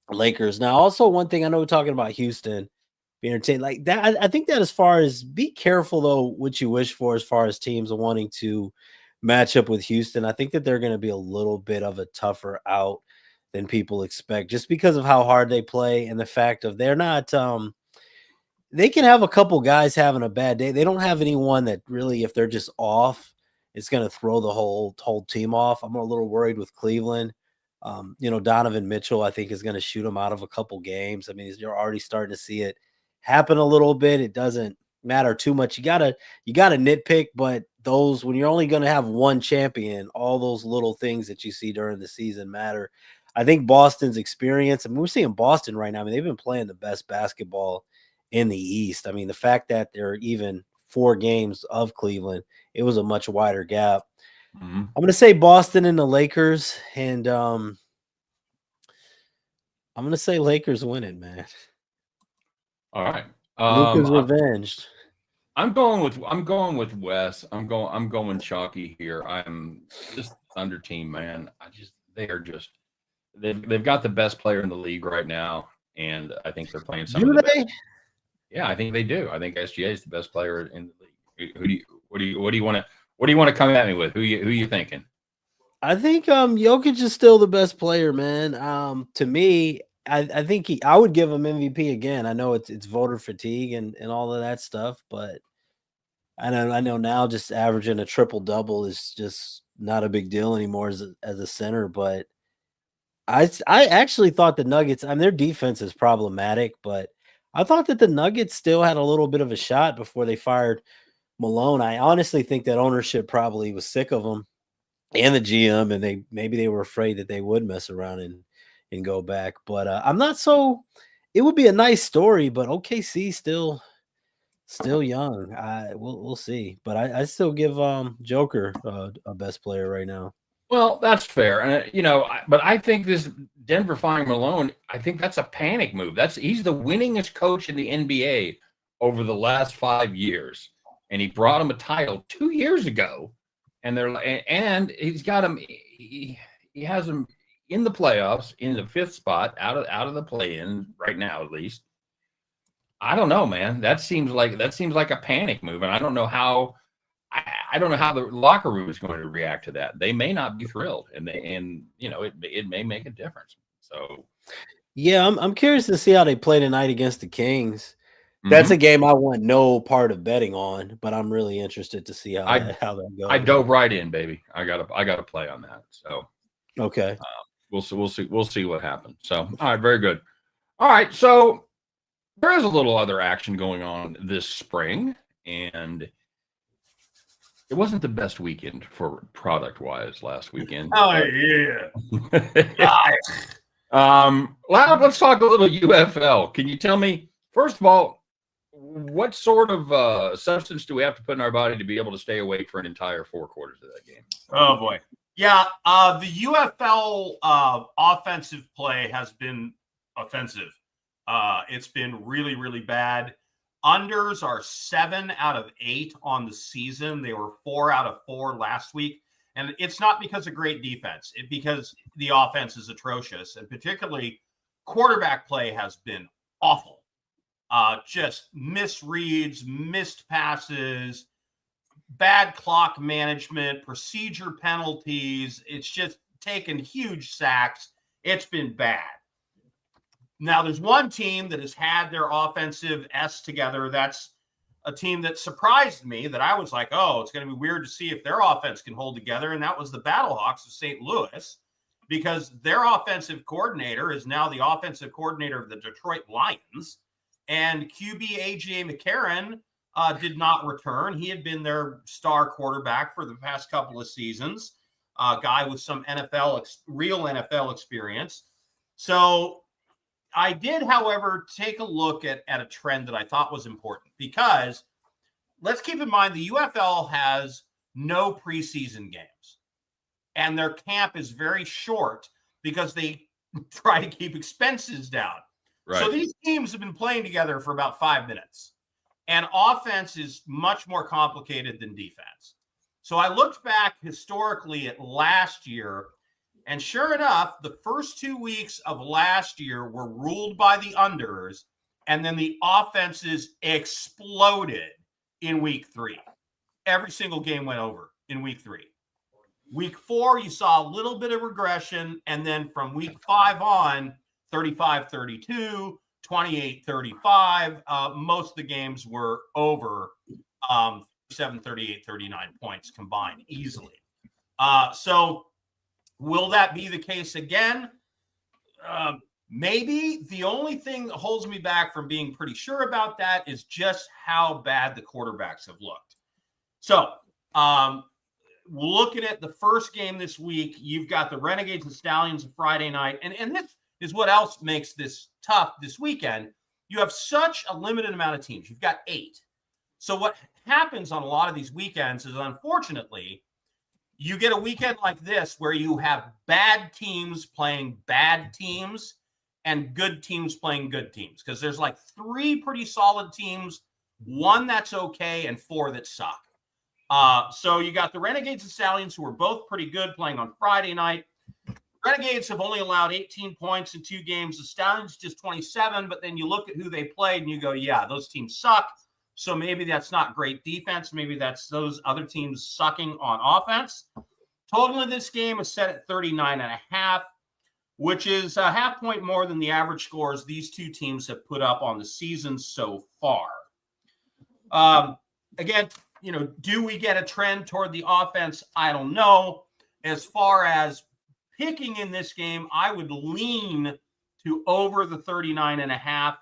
Speaker 4: Lakers. Now, also one thing I know we're talking about Houston being entertained like that. I think that as far as be careful though what you wish for as far as teams wanting to match up with Houston. I think that they're going to be a little bit of a tougher out than people expect just because of how hard they play and the fact of they're not they can have a couple guys having a bad day. They don't have anyone that really, if they're just off, it's going to throw the whole team off. I'm a little worried with Cleveland. Donovan Mitchell, I think, is going to shoot them out of a couple games. I mean, you're already starting to see it happen a little bit. It doesn't matter too much. You gotta nitpick, but those when you're only going to have one champion, all those little things that you see during the season matter. I think Boston's experience. I mean, we're seeing Boston right now. I mean, they've been playing the best basketball in the East. I mean, the fact that they're even 4 games of Cleveland, it was a much wider gap.
Speaker 1: Mm-hmm.
Speaker 4: I'm going to say Boston and the Lakers, and I'm going to say Lakers win it, man.
Speaker 1: All right.
Speaker 4: Luka's revenged.
Speaker 1: I'm going with Wes. I'm going chalky here. I'm just Thunder team, man. They've got the best player in the league right now, and I think they're playing some of the best. Yeah, I think they do. I think SGA is the best player in the league. What do you want to come at me with? Who you thinking?
Speaker 4: I think Jokic is still the best player, man. To me, I think I would give him MVP again. I know it's voter fatigue and all of that stuff, but I know now just averaging a triple double is just not a big deal anymore as a center. But I actually thought the Nuggets. I mean, their defense is problematic, but I thought that the Nuggets still had a little bit of a shot before they fired Malone. I honestly think that ownership probably was sick of them and the GM, and maybe they were afraid that they would mess around and go back. But I'm not so. It would be a nice story, but OKC still young. We'll see. But I still give Joker a best player right now.
Speaker 1: Well, that's fair, and but I think this Denver firing Malone, I think that's a panic move. He's the winningest coach in the NBA over the last 5 years, and he brought him a title 2 years ago, and he's got him. He has him in the playoffs in the 5th spot out of the play-in right now, at least. I don't know, man. That seems like a panic move, and I don't know how. I don't know how the locker room is going to react to that. They may not be thrilled, and it may make a difference. So,
Speaker 4: yeah, I'm curious to see how they play tonight against the Kings. That's a game I want no part of betting on, but I'm really interested to see how that goes.
Speaker 1: I dove right in, baby. I got to play on that. So,
Speaker 4: okay,
Speaker 1: we'll see what happens. So, all right, very good. All right, so there is a little other action going on this spring, and it wasn't the best weekend for product-wise last weekend.
Speaker 2: Oh yeah.
Speaker 1: Let's talk a little UFL. Can you tell me, first of all, what sort of substance do we have to put in our body to be able to stay awake for an entire 4 quarters of that game?
Speaker 2: Oh boy. Yeah, the UFL offensive play has been offensive. It's been really, really bad. Unders are 7 out of 8 on the season. They were 4 out of 4 last week. And it's not because of great defense. It's because the offense is atrocious. And particularly quarterback play has been awful. Just misreads, missed passes, bad clock management, procedure penalties. It's just taken huge sacks. It's been bad. Now, there's one team that has had their offensive S together. That's a team that surprised me, that I was like, oh, it's going to be weird to see if their offense can hold together. And that was the Battlehawks of St. Louis, because their offensive coordinator is now the offensive coordinator of the Detroit Lions. And QB A.J. McCarron did not return. He had been their star quarterback for the past couple of seasons, a guy with some real NFL experience. So I did, however, take a look at a trend that I thought was important, because let's keep in mind the UFL has no preseason games, and their camp is very short because they try to keep expenses down. Right. So these teams have been playing together for about 5 minutes, and offense is much more complicated than defense. So I looked back historically at last year, and sure enough, the first 2 weeks of last year were ruled by the unders, and then the offenses exploded in week 3. Every single game went over in week 3. Week 4, you saw a little bit of regression, and then from week 5 on, 35-32, 28-35. Most of the games were over 7, 38, 39 points combined easily. So will that be the case again? Maybe. The only thing that holds me back from being pretty sure about that is just how bad the quarterbacks have looked. So looking at the first game this week, you've got the Renegades and Stallions Friday night. And this is what else makes this tough this weekend. You have such a limited amount of teams. You've got 8. So what happens on a lot of these weekends is, unfortunately, you get a weekend like this where you have bad teams playing bad teams and good teams playing good teams, because there's like 3 pretty solid teams, 1 that's okay, and 4 that suck. So you got the Renegades and Stallions, who are both pretty good, playing on Friday night. Renegades have only allowed 18 points in 2 games. The Stallions just 27, but then you look at who they played and you go, yeah, those teams suck. So maybe that's not great defense. Maybe that's those other teams sucking on offense. Total in this game is set at 39.5, which is a half point more than the average scores these 2 teams have put up on the season so far. Again, do we get a trend toward the offense? I don't know. As far as picking in this game, I would lean to over the 39.5.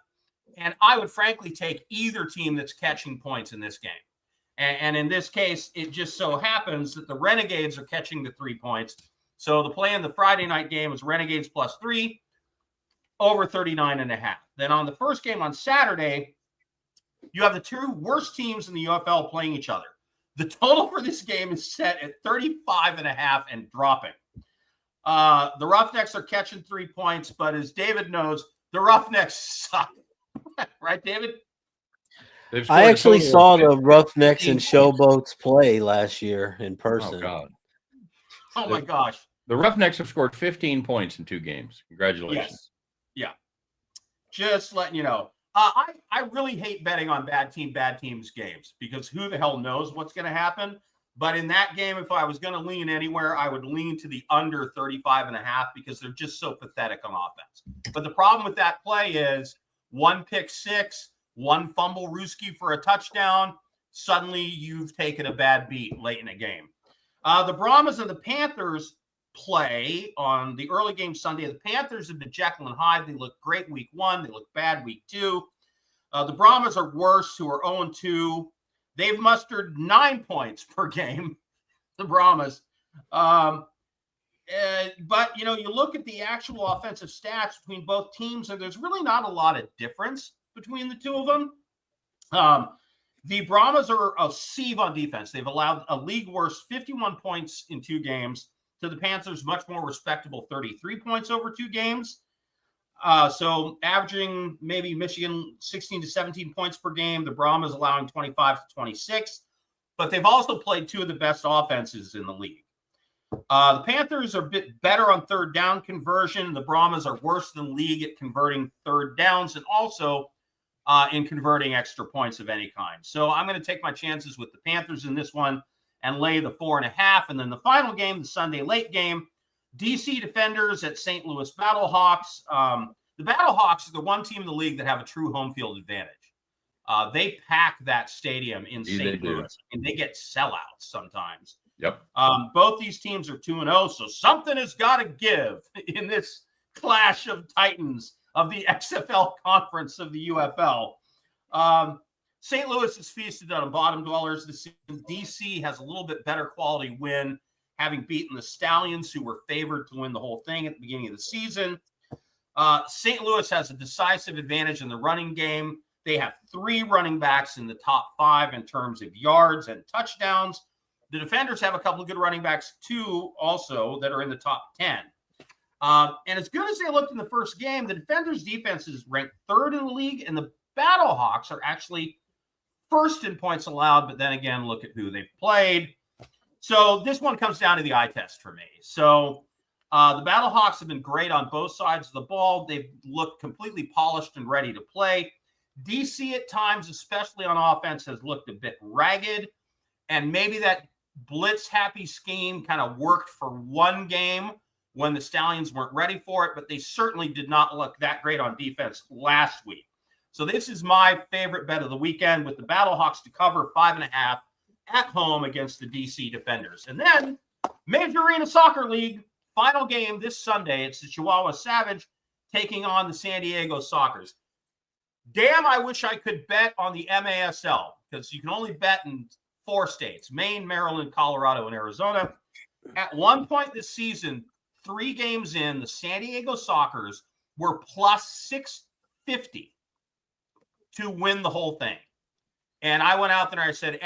Speaker 2: And I would frankly take either team that's catching points in this game. And in this case, it just so happens that the Renegades are catching the 3 points. So the play in the Friday night game is Renegades +3, over 39.5. Then on the first game on Saturday, you have the 2 worst teams in the UFL playing each other. The total for this game is set at 35.5 and dropping. The Roughnecks are catching 3 points, but as David knows, the Roughnecks suck. Right, David?
Speaker 1: They've
Speaker 4: I
Speaker 1: scored a
Speaker 4: actually
Speaker 1: total
Speaker 4: saw
Speaker 1: of
Speaker 4: the Roughnecks
Speaker 2: 15
Speaker 4: and
Speaker 2: points.
Speaker 4: Showboats play last year in
Speaker 1: Oh
Speaker 4: person.
Speaker 1: God!
Speaker 2: Oh my gosh.
Speaker 1: The Roughnecks have scored 15 points in 2 games. Congratulations.
Speaker 2: Yes. Yeah. Just letting you know. I really hate betting on bad teams games because who the hell knows what's going to happen. But in that game, if I was going to lean anywhere, I would lean to the under 35.5 because they're just so pathetic on offense. But the problem with that play is 1 pick six, 1 fumble Ruski for a touchdown. Suddenly you've taken a bad beat late in a game. The Brahmas and the Panthers play on the early game Sunday. The Panthers have been Jekyll and Hyde. They look great week 1. They look bad week 2. The Brahmas are worse, who are 0-2. They've mustered 9 points per game, the Brahmas. But, you look at the actual offensive stats between both teams, and there's really not a lot of difference between the two of them. The Brahmas are a sieve on defense. They've allowed a league worst 51 points in 2 games to the Panthers, much more respectable 33 points over 2 games. So averaging maybe Michigan 16 to 17 points per game. The Brahmas allowing 25 to 26. But they've also played 2 of the best offenses in the league. The Panthers are a bit better on third down conversion. The Brahmas are worse than league at converting third downs and also in converting extra points of any kind. So I'm going to take my chances with the Panthers in this one and lay the 4.5. And then the final game, the Sunday late game, DC Defenders at St. Louis Battlehawks. The Battlehawks are the one team in the league that have a true home field advantage. They pack that stadium in St. Louis, and they get sellouts sometimes.
Speaker 1: Yep.
Speaker 2: Both these teams are 2-0, so something has got to give in this clash of titans of the XFL conference of the UFL. St. Louis has feasted on bottom dwellers this season. DC has a little bit better quality win, having beaten the Stallions, who were favored to win the whole thing at the beginning of the season. St. Louis has a decisive advantage in the running game. They have 3 running backs in the top 5 in terms of yards and touchdowns. The Defenders have a couple of good running backs, too, also, that are in the top 10. And as good as they looked in the first game, the Defenders' defense is ranked 3rd in the league, and the Battlehawks are actually 1st in points allowed. But then again, look at who they've played. So this one comes down to the eye test for me. So the Battlehawks have been great on both sides of the ball. They've looked completely polished and ready to play. DC at times, especially on offense, has looked a bit ragged. And maybe that blitz-happy scheme kind of worked for one game when the Stallions weren't ready for it, but they certainly did not look that great on defense last week. So this is my favorite bet of the weekend, with the Battlehawks to cover 5.5 at home against the DC Defenders. And then Major Arena Soccer League, final game this Sunday. It's the Chihuahua Savage taking on the San Diego Sockers. Damn, I wish I could bet on the MASL, because you can only bet in 4 states: Maine, Maryland, Colorado, and Arizona. At one point this season, 3 games in, the San Diego Sockers were plus 650 to win the whole thing. And I went out there and I said,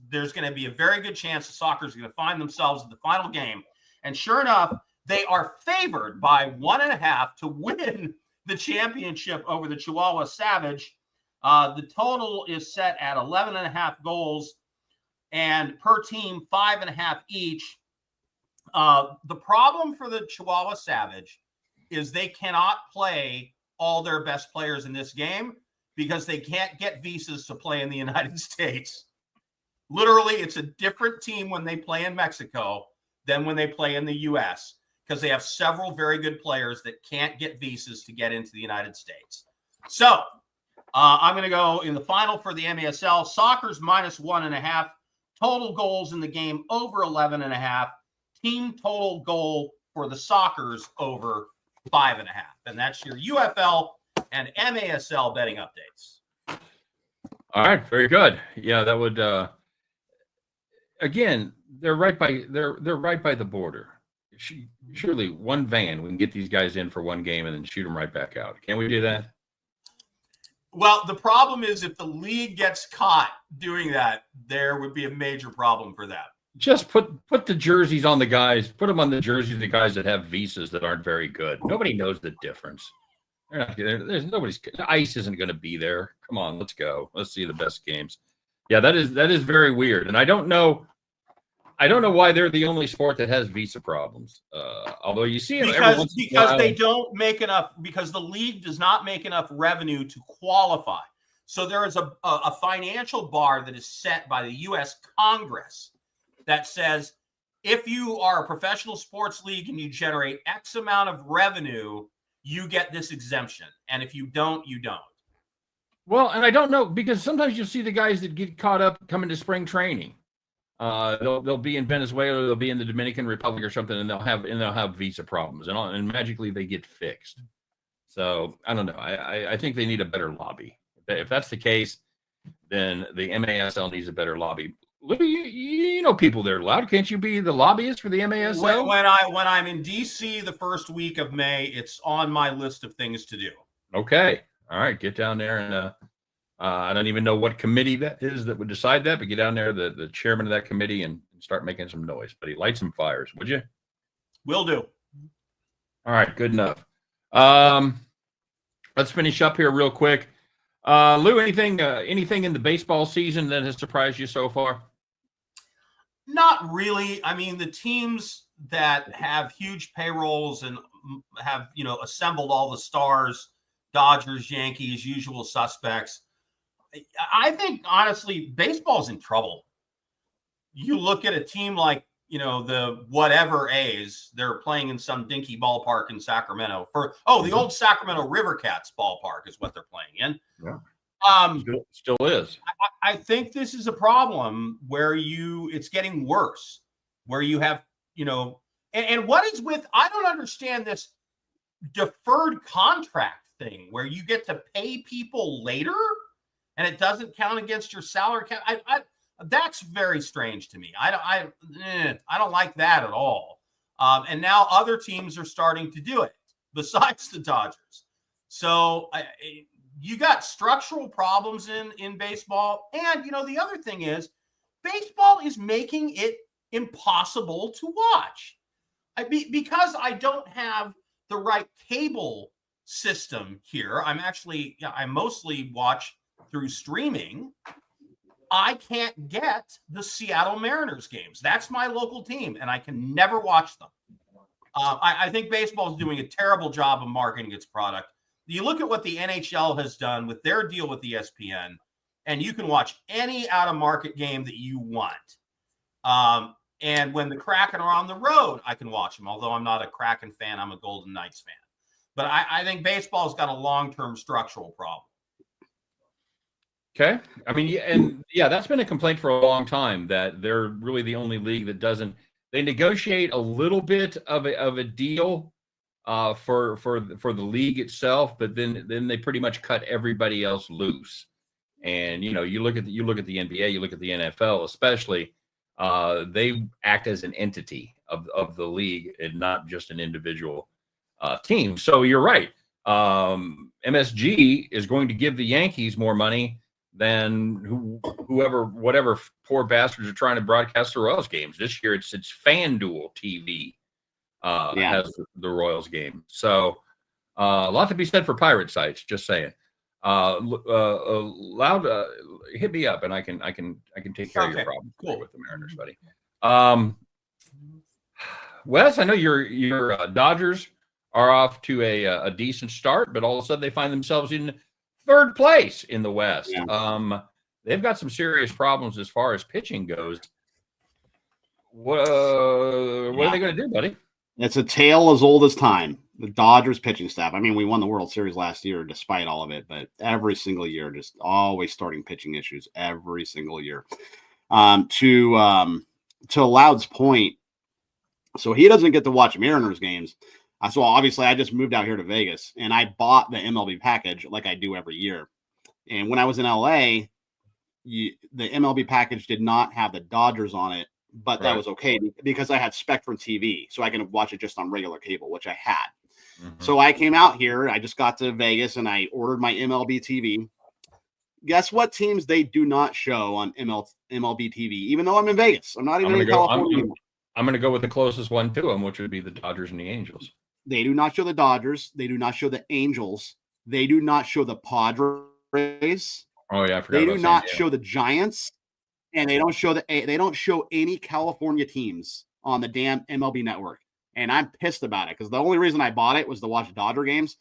Speaker 2: there's going to be a very good chance the Sockers are going to find themselves in the final game. And sure enough, they are favored by 1.5 to win the championship over the Chihuahua Savage. The total is set at 11.5 goals, and per team 5.5 each. The problem for the Chihuahua Savage is they cannot play all their best players in this game because they can't get visas to play in the United States. Literally, it's a different team when they play in Mexico than when they play in the U.S. because they have several very good players that can't get visas to get into the United States. So I'm going to go in the final for the MASL. Sockers minus 1.5. Total goals in the game over 11.5. Team total goal for the Sockers over 5.5. And that's your UFL and MASL betting updates.
Speaker 1: All right, very good. Yeah, that would again, they're right by the border. Surely one van, we can get these guys in for one game and then shoot them right back out. Can we do that?
Speaker 2: Well, the problem is if the league gets caught doing that, there would be a major problem for them.
Speaker 1: Just put the jerseys on the guys. Put them on the jerseys of the guys that have visas that aren't very good. Nobody knows the difference. There's nobody's ice isn't going to be there. Come on, let's go. Let's see the best games. Yeah, that is very weird, and I don't know why they're the only sport that has visa problems. Although you see it
Speaker 2: because they don't make enough, because the league does not make enough revenue to qualify. So there is a financial bar that is set by the U.S. Congress that says if you are a professional sports league and you generate X amount of revenue, you get this exemption. And if you don't, you don't.
Speaker 1: Well, and I don't know, because sometimes you'll see the guys that get caught up coming to spring training. They'll be in Venezuela, they'll be in the Dominican Republic or something, and they'll have visa problems, and magically they get fixed. So I don't know. I think they need a better lobby. If that's the case, then the MASL needs a better lobby. You know people there loud. Can't you be the lobbyist for the MASL?
Speaker 2: When I'm in DC the first week of May, it's on my list of things to do.
Speaker 1: Okay. All right. Get down there, and I don't even know what committee that is that would decide that, but get down there, the chairman of that committee, and start making some noise. But light some fires, would you?
Speaker 2: Will do.
Speaker 1: All right. Good enough. Let's finish up here real quick. Lou, anything in the baseball season that has surprised you so far?
Speaker 2: Not really. I mean, the teams that have huge payrolls and have, assembled all the stars, Dodgers, Yankees, usual suspects. I think, honestly, baseball's in trouble. You look at a team like, the whatever A's, they're playing in some dinky ballpark in Sacramento the old Sacramento River Cats ballpark is what they're playing in.
Speaker 1: Yeah. Still is.
Speaker 2: I think this is a problem where it's getting worse, where you have, and what is with, I don't understand this deferred contract thing where you get to pay people later and it doesn't count against your salary cap. That's very strange to me. I don't like that at all. And now other teams are starting to do it besides the Dodgers. So you got structural problems in baseball. And, the other thing is baseball is making it impossible to watch. Because I don't have the right cable system here. I mostly watch through streaming. I can't get the Seattle Mariners games. That's my local team, and I can never watch them. I think baseball is doing a terrible job of marketing its product. You look at what the NHL has done with their deal with ESPN, and you can watch any out-of-market game that you want. And when the Kraken are on the road, I can watch them, although I'm not a Kraken fan. I'm a Golden Knights fan. But I think baseball's got a long-term structural problem.
Speaker 1: Okay. I mean, that's been a complaint for a long time, that they're really the only league that doesn't. They negotiate a little bit of a deal for the league itself, but then they pretty much cut everybody else loose. And you look at the NBA, you look at the NFL, especially, they act as an entity of the league and not just an individual team. So you're right. MSG is going to give the Yankees more money than whatever poor bastards are trying to broadcast the Royals games. This year it's FanDuel TV has the Royals game. So a lot to be said for pirate sites, just saying. Loud, hit me up and I can take care of your problem. Cool. With the Mariners, buddy. Wes, I know your Dodgers are off to a decent start, but all of a sudden they find themselves in third place in the West. Yeah. They've got some serious problems as far as pitching goes. What are they going to do, buddy?
Speaker 3: It's a tale as old as time. The Dodgers pitching staff. I mean, we won the World Series last year despite all of it, but every single year, just always starting pitching issues every single year. To Loud's point, so he doesn't get to watch Mariners games. So obviously I just moved out here to Vegas and I bought the MLB package like I do every year. And when I was in LA, the MLB package did not have the Dodgers on it, but that was okay because I had Spectrum TV, so I can watch it just on regular cable, which I had. Mm-hmm. So I came out here, I just got to Vegas and I ordered my MLB TV. Guess what teams they do not show on MLB TV, even though I'm in Vegas. I'm not even in California.
Speaker 1: I'm going to go with the closest one to them, which would be the Dodgers and the Angels.
Speaker 3: They do not show the Dodgers. They do not show the Angels. They do not show the Padres.
Speaker 1: Oh yeah, I forgot
Speaker 3: They
Speaker 1: about
Speaker 3: do
Speaker 1: San
Speaker 3: not
Speaker 1: Diego.
Speaker 3: show the Giants, and they don't show any California teams on the damn MLB network. And I'm pissed about it because the only reason I bought it was to watch Dodger games.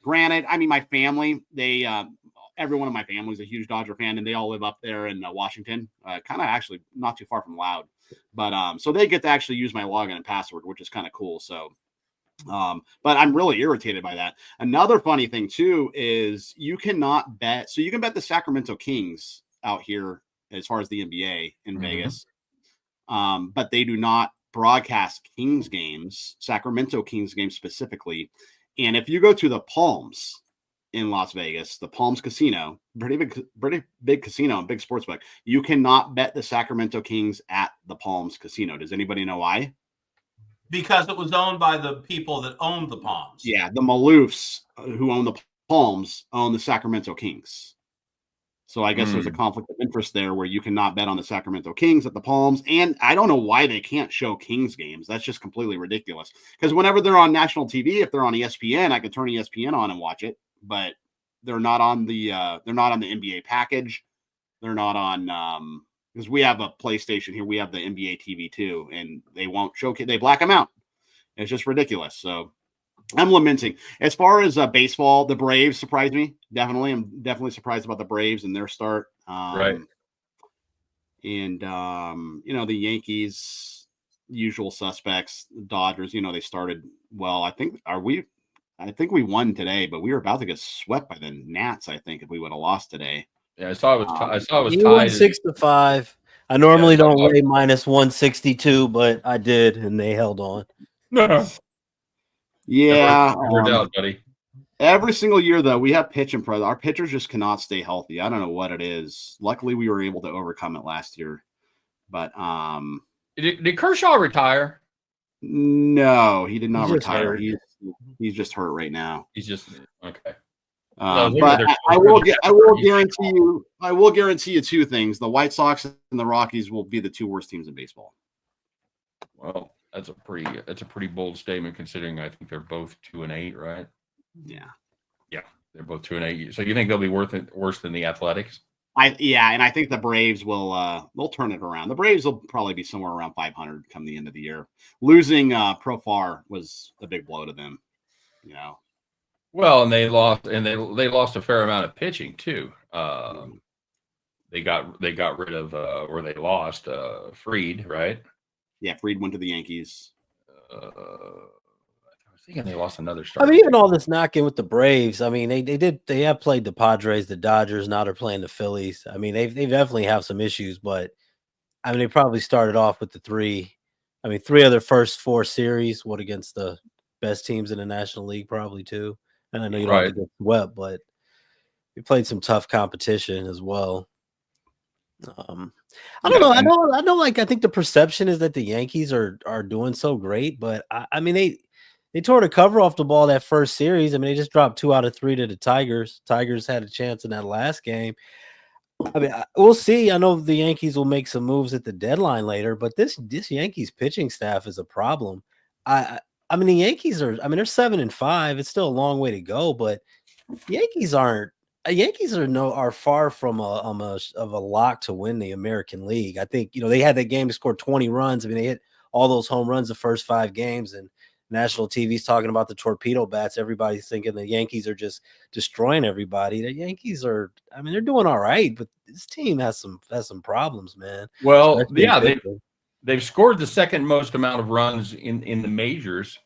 Speaker 3: Granted, I mean, my family, everyone in my family is a huge Dodger fan, and they all live up there in Washington, kind of actually not too far from Loud. But so they get to actually use my login and password, which is kind of cool. So, but I'm really irritated by that. Another funny thing too is you cannot bet. So you can bet the Sacramento Kings out here as far as the NBA in Vegas, but they do not broadcast Kings games, Sacramento Kings games specifically. And if you go to the Palms in Las Vegas, the Palms Casino, pretty big casino and big sports book, you cannot bet the Sacramento Kings at the Palms Casino. Does anybody know why?
Speaker 2: Because it was owned by the people that owned the Palms.
Speaker 3: Yeah, the Maloofs who own the Palms own the Sacramento Kings. So I guess there's a conflict of interest there where you cannot bet on the Sacramento Kings at the Palms. And I don't know why they can't show Kings games. That's just completely ridiculous. Because whenever they're on national TV, if they're on ESPN, I could turn ESPN on and watch it. But they're not on the NBA package. They're not on because we have a PlayStation here. We have the NBA TV too, and they won't show. They black them out. It's just ridiculous. So I'm lamenting. As far as baseball, the Braves surprised me. Definitely. I'm definitely surprised about the Braves and their start.
Speaker 1: Right.
Speaker 3: And, the Yankees, usual suspects, Dodgers, they started well. I think we won today, but we were about to get swept by the Nats, I think, if we would have lost today.
Speaker 1: Yeah, I saw it was
Speaker 4: You
Speaker 1: tied.
Speaker 4: won 6-5. I normally don't weigh minus 162, but I did, and they held on.
Speaker 3: Yeah,
Speaker 1: no doubt, buddy.
Speaker 3: Every single year, though, we have pitching pressure. Our pitchers just cannot stay healthy. I don't know what it is. Luckily, we were able to overcome it last year. But
Speaker 1: did Kershaw retire?
Speaker 3: No, he did not retire.
Speaker 4: Hurt.
Speaker 3: He's just hurt right now.
Speaker 1: He's just okay.
Speaker 3: But I will guarantee you two things: the White Sox and the Rockies will be the two worst teams in baseball.
Speaker 1: Well, that's a pretty bold statement considering I think they're both 2-8, right?
Speaker 3: Yeah,
Speaker 1: they're both 2-8. So you think they'll be worse than the Athletics?
Speaker 3: And I think the Braves will they'll turn it around. The Braves will probably be somewhere around 500 come the end of the year. Losing Profar was a big blow to them.
Speaker 1: Well, and they lost a fair amount of pitching too. They got rid of or they lost Fried, right?
Speaker 3: Yeah, Fried went to the Yankees.
Speaker 1: I was thinking they lost another star.
Speaker 4: I mean, even all this knocking with the Braves. I mean, they have played the Padres, the Dodgers. Now they're playing the Phillies. I mean, they definitely have some issues, but I mean, they probably started off with three of their first four series. What against the best teams in the National League, probably too. And I know you don't have to get swept, but we played some tough competition as well. I don't know. I know. Like, I think the perception is that the Yankees are doing so great, but I mean, they tore the cover off the ball that first series. I mean, they just dropped 2 out of 3 to the Tigers. Tigers had a chance in that last game. I mean, we'll see. I know the Yankees will make some moves at the deadline later, but this Yankees pitching staff is a problem. I mean, the Yankees are. I mean, they're 7-5. It's still a long way to go, but Yankees are far from a lock to win the American League. I think they had that game to score 20 runs. I mean, they hit all those home runs the first 5 games, and national TV's talking about the torpedo bats. Everybody's thinking the Yankees are just destroying everybody. The Yankees are. I mean, they're doing all right, but this team has some problems, man.
Speaker 1: Well, yeah, they've scored the second most amount of runs in the majors,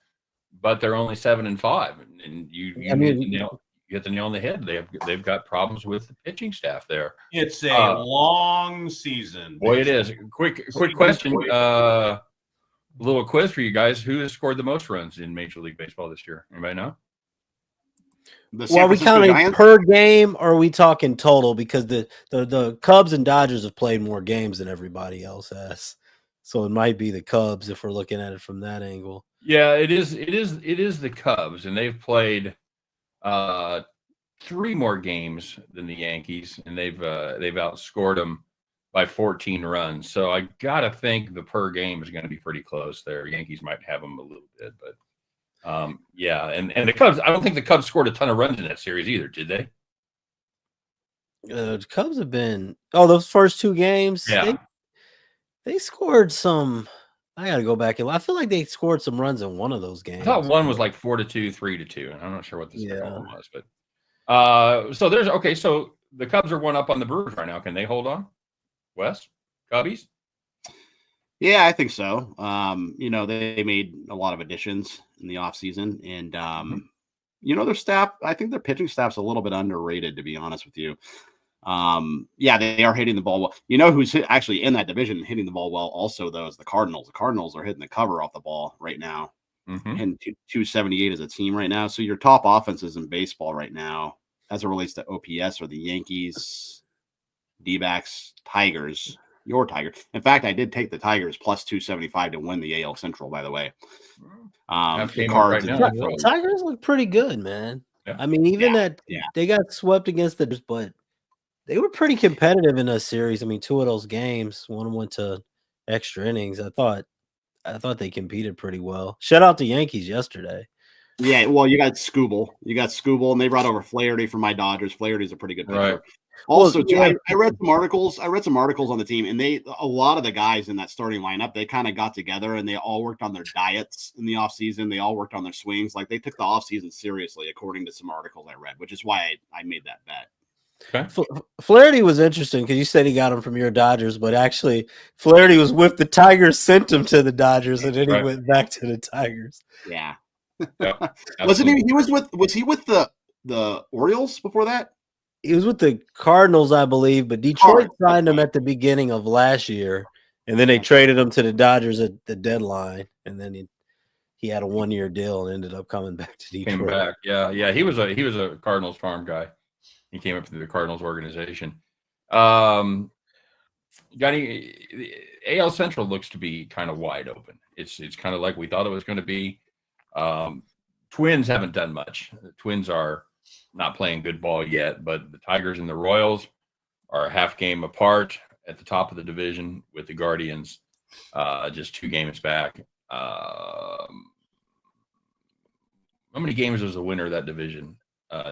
Speaker 1: but they're only 7-5, and you hit the nail on the head. They've got problems with the pitching staff there.
Speaker 2: It's a long season.
Speaker 1: Boy, it is. Quick question. Little quiz for you guys. Who has scored the most runs in Major League Baseball this year? Anybody know?
Speaker 4: Well, are we counting per game, or are we talking total? Because the Cubs and Dodgers have played more games than everybody else has, so it might be the Cubs if we're looking at it from that angle.
Speaker 1: Yeah, it is the Cubs, and they've played 3 more games than the Yankees, and they've outscored them by 14 runs. So I gotta think the per game is going to be pretty close there. Yankees might have them a little bit, but Yeah, and the Cubs. I don't think the Cubs scored a ton of runs in that series either, did they?
Speaker 4: The Cubs have been those first two games.
Speaker 1: Yeah.
Speaker 4: They scored some. I got to go back and I feel like they scored some runs in one of those games.
Speaker 1: I thought one was like 4-2, 3-2, and I'm not sure what the second one was, but so there's okay. So the Cubs are one up on the Brewers right now. Can they hold on? Wes, Cubbies?
Speaker 3: Yeah, I think so. They made a lot of additions in the offseason, and their staff. I think their pitching staff's a little bit underrated, to be honest with you. Yeah, they are hitting the ball well. You know who's actually in that division and hitting the ball well also, though, is the Cardinals. The Cardinals are hitting the cover off the ball right now. Hitting 278 as a team right now. So your top offenses in baseball right now, as it relates to OPS, are the Yankees, D-backs, Tigers, your Tigers. In fact, I did take the Tigers plus 275 to win the AL Central, by the way. The Cards
Speaker 1: right
Speaker 3: and
Speaker 4: Tigers look pretty good, man.
Speaker 1: Yeah.
Speaker 4: I mean, even they got swept against but they were pretty competitive in a series. I mean, two of those games, one went to extra innings. I thought they competed pretty well. Shout out to Yankees yesterday.
Speaker 3: Yeah, well, you got Scooble, and they brought over Flaherty from my Dodgers. Flaherty's a pretty good pitcher. Right. Also, too, I read some articles. I read some articles on the team, and a lot of the guys in that starting lineup, they kind of got together and they all worked on their diets in the offseason. They all worked on their swings. Like they took the offseason seriously, according to some articles I read, which is why I made that bet.
Speaker 1: Okay.
Speaker 4: Flaherty was interesting because you said he got him from your Dodgers, but actually Flaherty was with the Tigers, sent him to the Dodgers, and then he went back to the Tigers.
Speaker 3: Yeah.
Speaker 1: Yep,
Speaker 3: wasn't he? Was he with the Orioles before that?
Speaker 4: He was with the Cardinals, I believe, but Detroit signed him at the beginning of last year, and then they traded him to the Dodgers at the deadline, and then he had a 1-year deal and ended up coming back to Detroit.
Speaker 1: Came back, yeah. He was a Cardinals farm guy. He came up through the Cardinals organization. The AL Central looks to be kind of wide open. It's kind of like we thought it was going to be. Twins haven't done much. The Twins are not playing good ball yet, but the Tigers and the Royals are a half game apart at the top of the division with the Guardians just 2 games back. How many games does the winner of that division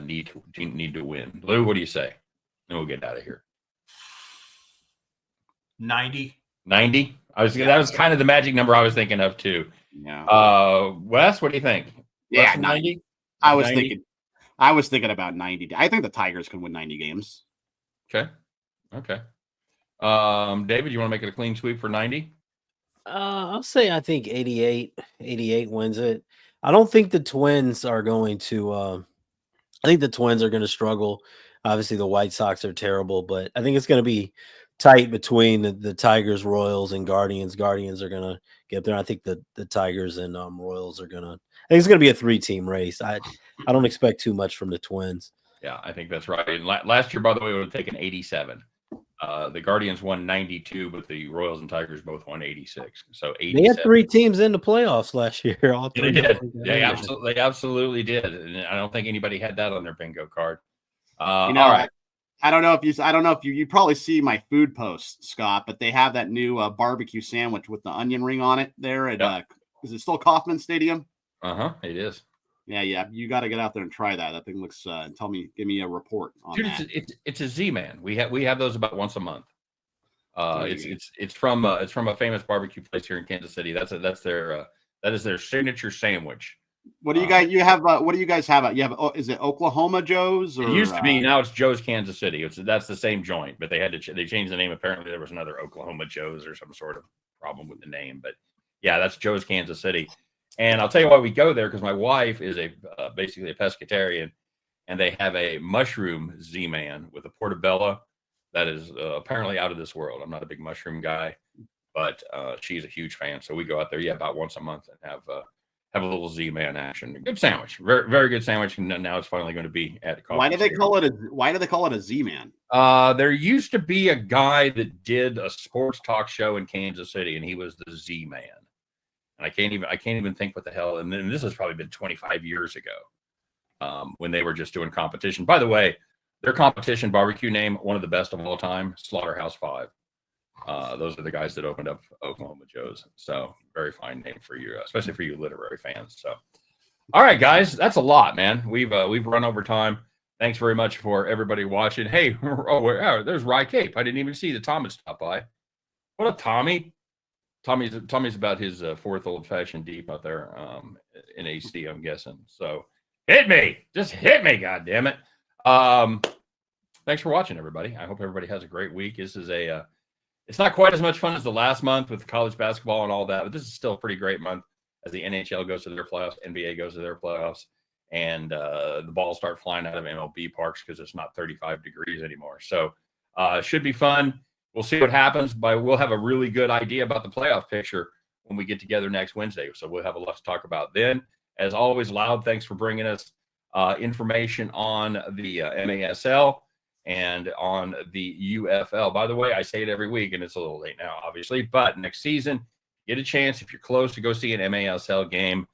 Speaker 1: need to win? Lou, what do you say? Then we'll get out of here.
Speaker 2: 90.
Speaker 1: 90? That was kind of the magic number I was thinking of too.
Speaker 3: Yeah.
Speaker 1: Wes, what do you think?
Speaker 3: Yeah,
Speaker 1: 90.
Speaker 3: I was thinking about 90. I think the Tigers can win 90 games.
Speaker 1: Okay. David, you want to make it a clean sweep for 90?
Speaker 4: I'll say I think 88 wins it. I don't think the Twins are going to I think the Twins are going to struggle. Obviously the White Sox are terrible, but I think it's going to be tight between the Tigers, Royals, and Guardians. Guardians are going to get there. I think the Tigers and Royals are going to – I think it's going to be a 3-team race. I don't expect too much from the Twins.
Speaker 1: Yeah, I think that's right. And last year, by the way, it would have taken 87. The Guardians won 92, but the Royals and Tigers both won 86. So 87.
Speaker 4: They had 3 teams in the playoffs last year. All 3
Speaker 1: they did. They absolutely did. And I don't think anybody had that on their bingo card. All right.
Speaker 3: I don't know if you probably see my food post, Scott, but they have that new barbecue sandwich with the onion ring on it there at is it still Kauffman Stadium?
Speaker 1: It is.
Speaker 3: Yeah. You got to get out there and try that. That thing looks and give me a report on that.
Speaker 1: It's a Z-Man. We have those about once a month. It's from a famous barbecue place here in Kansas City. That is their signature sandwich.
Speaker 3: What do you guys what do you guys have? You have is it Oklahoma Joe's? Or,
Speaker 1: it used to be. Now it's Joe's Kansas City. That's the same joint, but they had to they changed the name. Apparently there was another Oklahoma Joe's or some sort of problem with the name. But yeah, that's Joe's Kansas City. And I'll tell you why we go there, because my wife is basically a pescatarian, and they have a mushroom Z-Man with a portobello that is apparently out of this world. I'm not a big mushroom guy, but she's a huge fan. So we go out there, about once a month and have a little Z-Man action. Good sandwich, very very good sandwich. And now it's finally going to be at coffee.
Speaker 3: Why do they call it a Z-Man?
Speaker 1: There used to be a guy that did a sports talk show in Kansas City, and he was the Z-Man. And I can't even think what the hell. And then this has probably been 25 years ago, when they were just doing competition. By the way, their competition barbecue name, one of the best of all time, Slaughterhouse 5. Those are the guys that opened up Oklahoma Joe's. So very fine name for you, especially for you literary fans. So, All right, guys, that's a lot, man. We've run over time. Thanks very much for everybody watching. Hey, there's Rye Cape. I didn't even see that Tom had stopped by. What up, Tommy? Tommy's about his fourth old fashioned deep out there in AC, I'm guessing. So hit me, just hit me, god damn it. Thanks for watching, everybody. I hope everybody has a great week. This is it's not quite as much fun as the last month with college basketball and all that, but this is still a pretty great month as the NHL goes to their playoffs, NBA goes to their playoffs, and the balls start flying out of MLB parks because it's not 35 degrees anymore. So it should be fun. We'll see what happens, but we'll have a really good idea about the playoff picture when we get together next Wednesday. So we'll have a lot to talk about then. As always, Loud, thanks for bringing us information on the MASL and on the UFL. By the way, I say it every week, and it's a little late now, obviously, but next season, get a chance, if you're close, to go see an MASL game,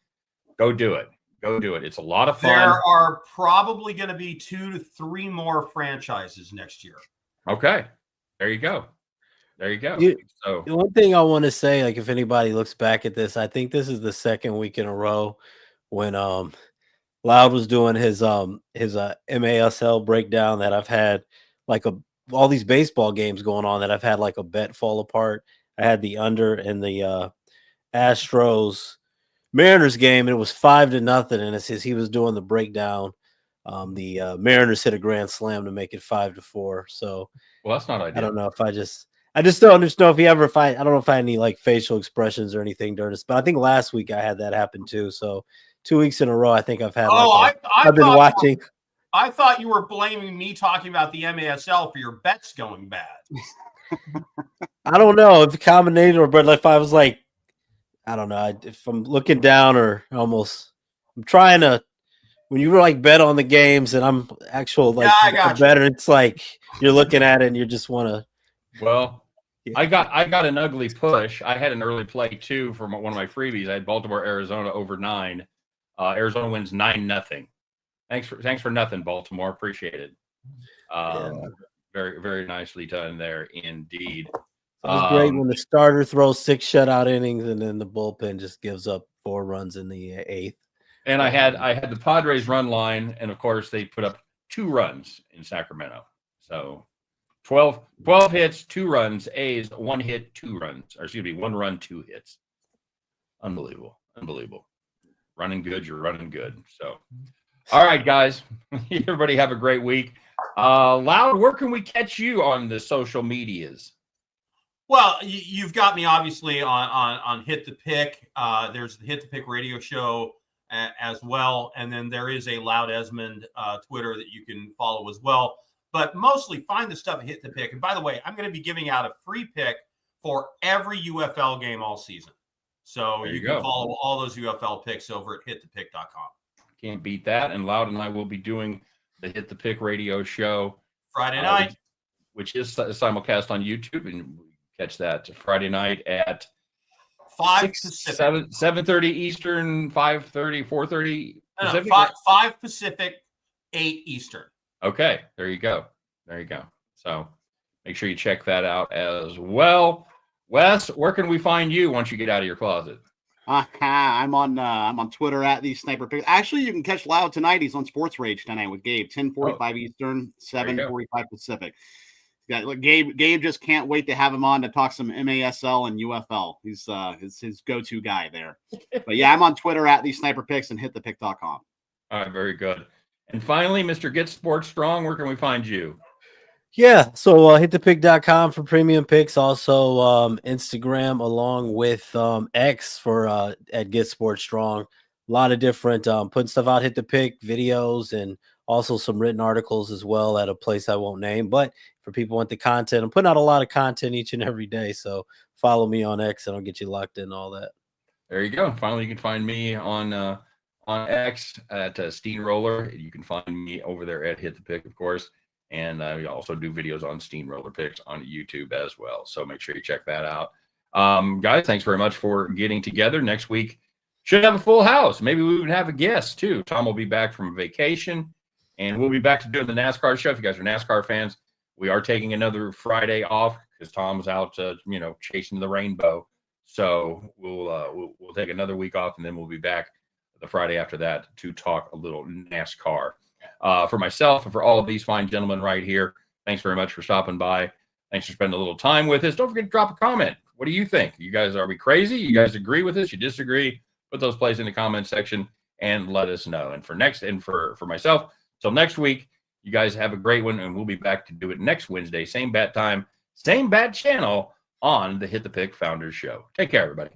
Speaker 1: go do it. Go do it. It's a lot of fun.
Speaker 2: There are probably going to be 2 to 3 more franchises next year.
Speaker 1: Okay. There you go. There you go. So
Speaker 4: one thing I want to say, like, if anybody looks back at this, I think this is the second week in a row when Loud was doing his MASL breakdown that I've had like all these baseball games going on that I've had like a bet fall apart. I had the under in the Astros Mariners game, and it was 5-0. And it says he was doing the breakdown. The Mariners hit a grand slam to make it 5-4. So,
Speaker 1: well, that's not ideal.
Speaker 4: I don't know if I just don't know if he ever I don't know if I had any like facial expressions or anything during this, but I think last week I had that happen too. So 2 weeks in a row, I think I've had. I've been watching.
Speaker 2: I thought you were blaming me talking about the MASL for your bets going bad.
Speaker 4: I don't know if the combination, but if I was like, I don't know, if I'm looking down or almost, I'm trying to. When you were like bet on the games and I'm actual like better, it's like you're looking at it and you just want to.
Speaker 1: Well, yeah. I got an ugly push. I had an early play too for one of my freebies. I had Baltimore, Arizona over 9. Arizona wins 9-0. Thanks for nothing, Baltimore. Appreciate it. Very, very nicely done there indeed.
Speaker 4: It was great when the starter throws 6 shutout innings and then the bullpen just gives up 4 runs in the 8th.
Speaker 1: And I had the Padres run line, and of course they put up 2 runs in Sacramento. So 12 hits, 2 runs. A's 1 hit, 2 runs. Or excuse me, 1 run, 2 hits. Unbelievable. Running good, you're running good. So, all right, guys. Everybody have a great week. Loud, where can we catch you on the social medias?
Speaker 2: Well, you've got me obviously on Hit the Pick. There's the Hit the Pick radio show as well. And then there is a Loud Esmond Twitter that you can follow as well. But mostly find the stuff at Hit the Pick. And by the way, I'm going to be giving out a free pick for every UFL game all season. So you can follow all those UFL picks over at hitthepick.com.
Speaker 1: Can't beat that. And Loud and I will be doing the Hit the Pick radio show
Speaker 2: Friday night,
Speaker 1: which is simulcast on YouTube. And catch that Friday night at
Speaker 2: 5 Pacific.
Speaker 1: 7:30 Eastern, 5:30, 4:30 Pacific?
Speaker 2: 5 Pacific, 8 Eastern. Okay,
Speaker 1: there you go. So make sure you check that out as well. Wes, where can we find you once you get out of your closet?
Speaker 3: I'm on Twitter at the Sniper Pick. Actually, you can catch Loud tonight. He's on Sports Rage tonight with Gabe, 10:45 Eastern, 7:45 Pacific. Yeah, look, Gabe just can't wait to have him on to talk some MASL and UFL. He's his go-to guy there. But yeah, I'm on Twitter at the Sniper Picks and hitthepick.com.
Speaker 1: All right, very good. And finally, Mr. Get Sports Strong, where can we find you?
Speaker 4: Yeah, so hitthepick.com for premium picks. Also Instagram along with X for at Get Sports Strong. A lot of different putting stuff out, Hit the Pick videos, and also some written articles as well at a place I won't name. But for people who want the content, I'm putting out a lot of content each and every day. So follow me on X and I'll get you locked in and all that.
Speaker 1: There you go. Finally, you can find me on X at Steamroller. You can find me over there at Hit the Pick, of course. And we also do videos on Steamroller Picks on YouTube as well. So make sure you check that out. Guys, thanks very much for getting together. Next week, should have a full house. Maybe we would have a guest, too. Tom will be back from vacation, and we'll be back to doing the NASCAR show. If you guys are NASCAR fans, we are taking another Friday off because Tom's out, chasing the rainbow. So we'll take another week off, and then we'll be back the Friday after that to talk a little NASCAR. For myself and for all of these fine gentlemen right here, thanks very much for stopping by. Thanks for spending a little time with us. Don't forget to drop a comment. What do you think? You guys, are we crazy? You guys agree with us? You disagree? Put those plays in the comment section and let us know. And for myself, till next week, you guys have a great one, and we'll be back to do it next Wednesday, same bat time, same bat channel on the Hit the Pick Founders Show. Take care, everybody.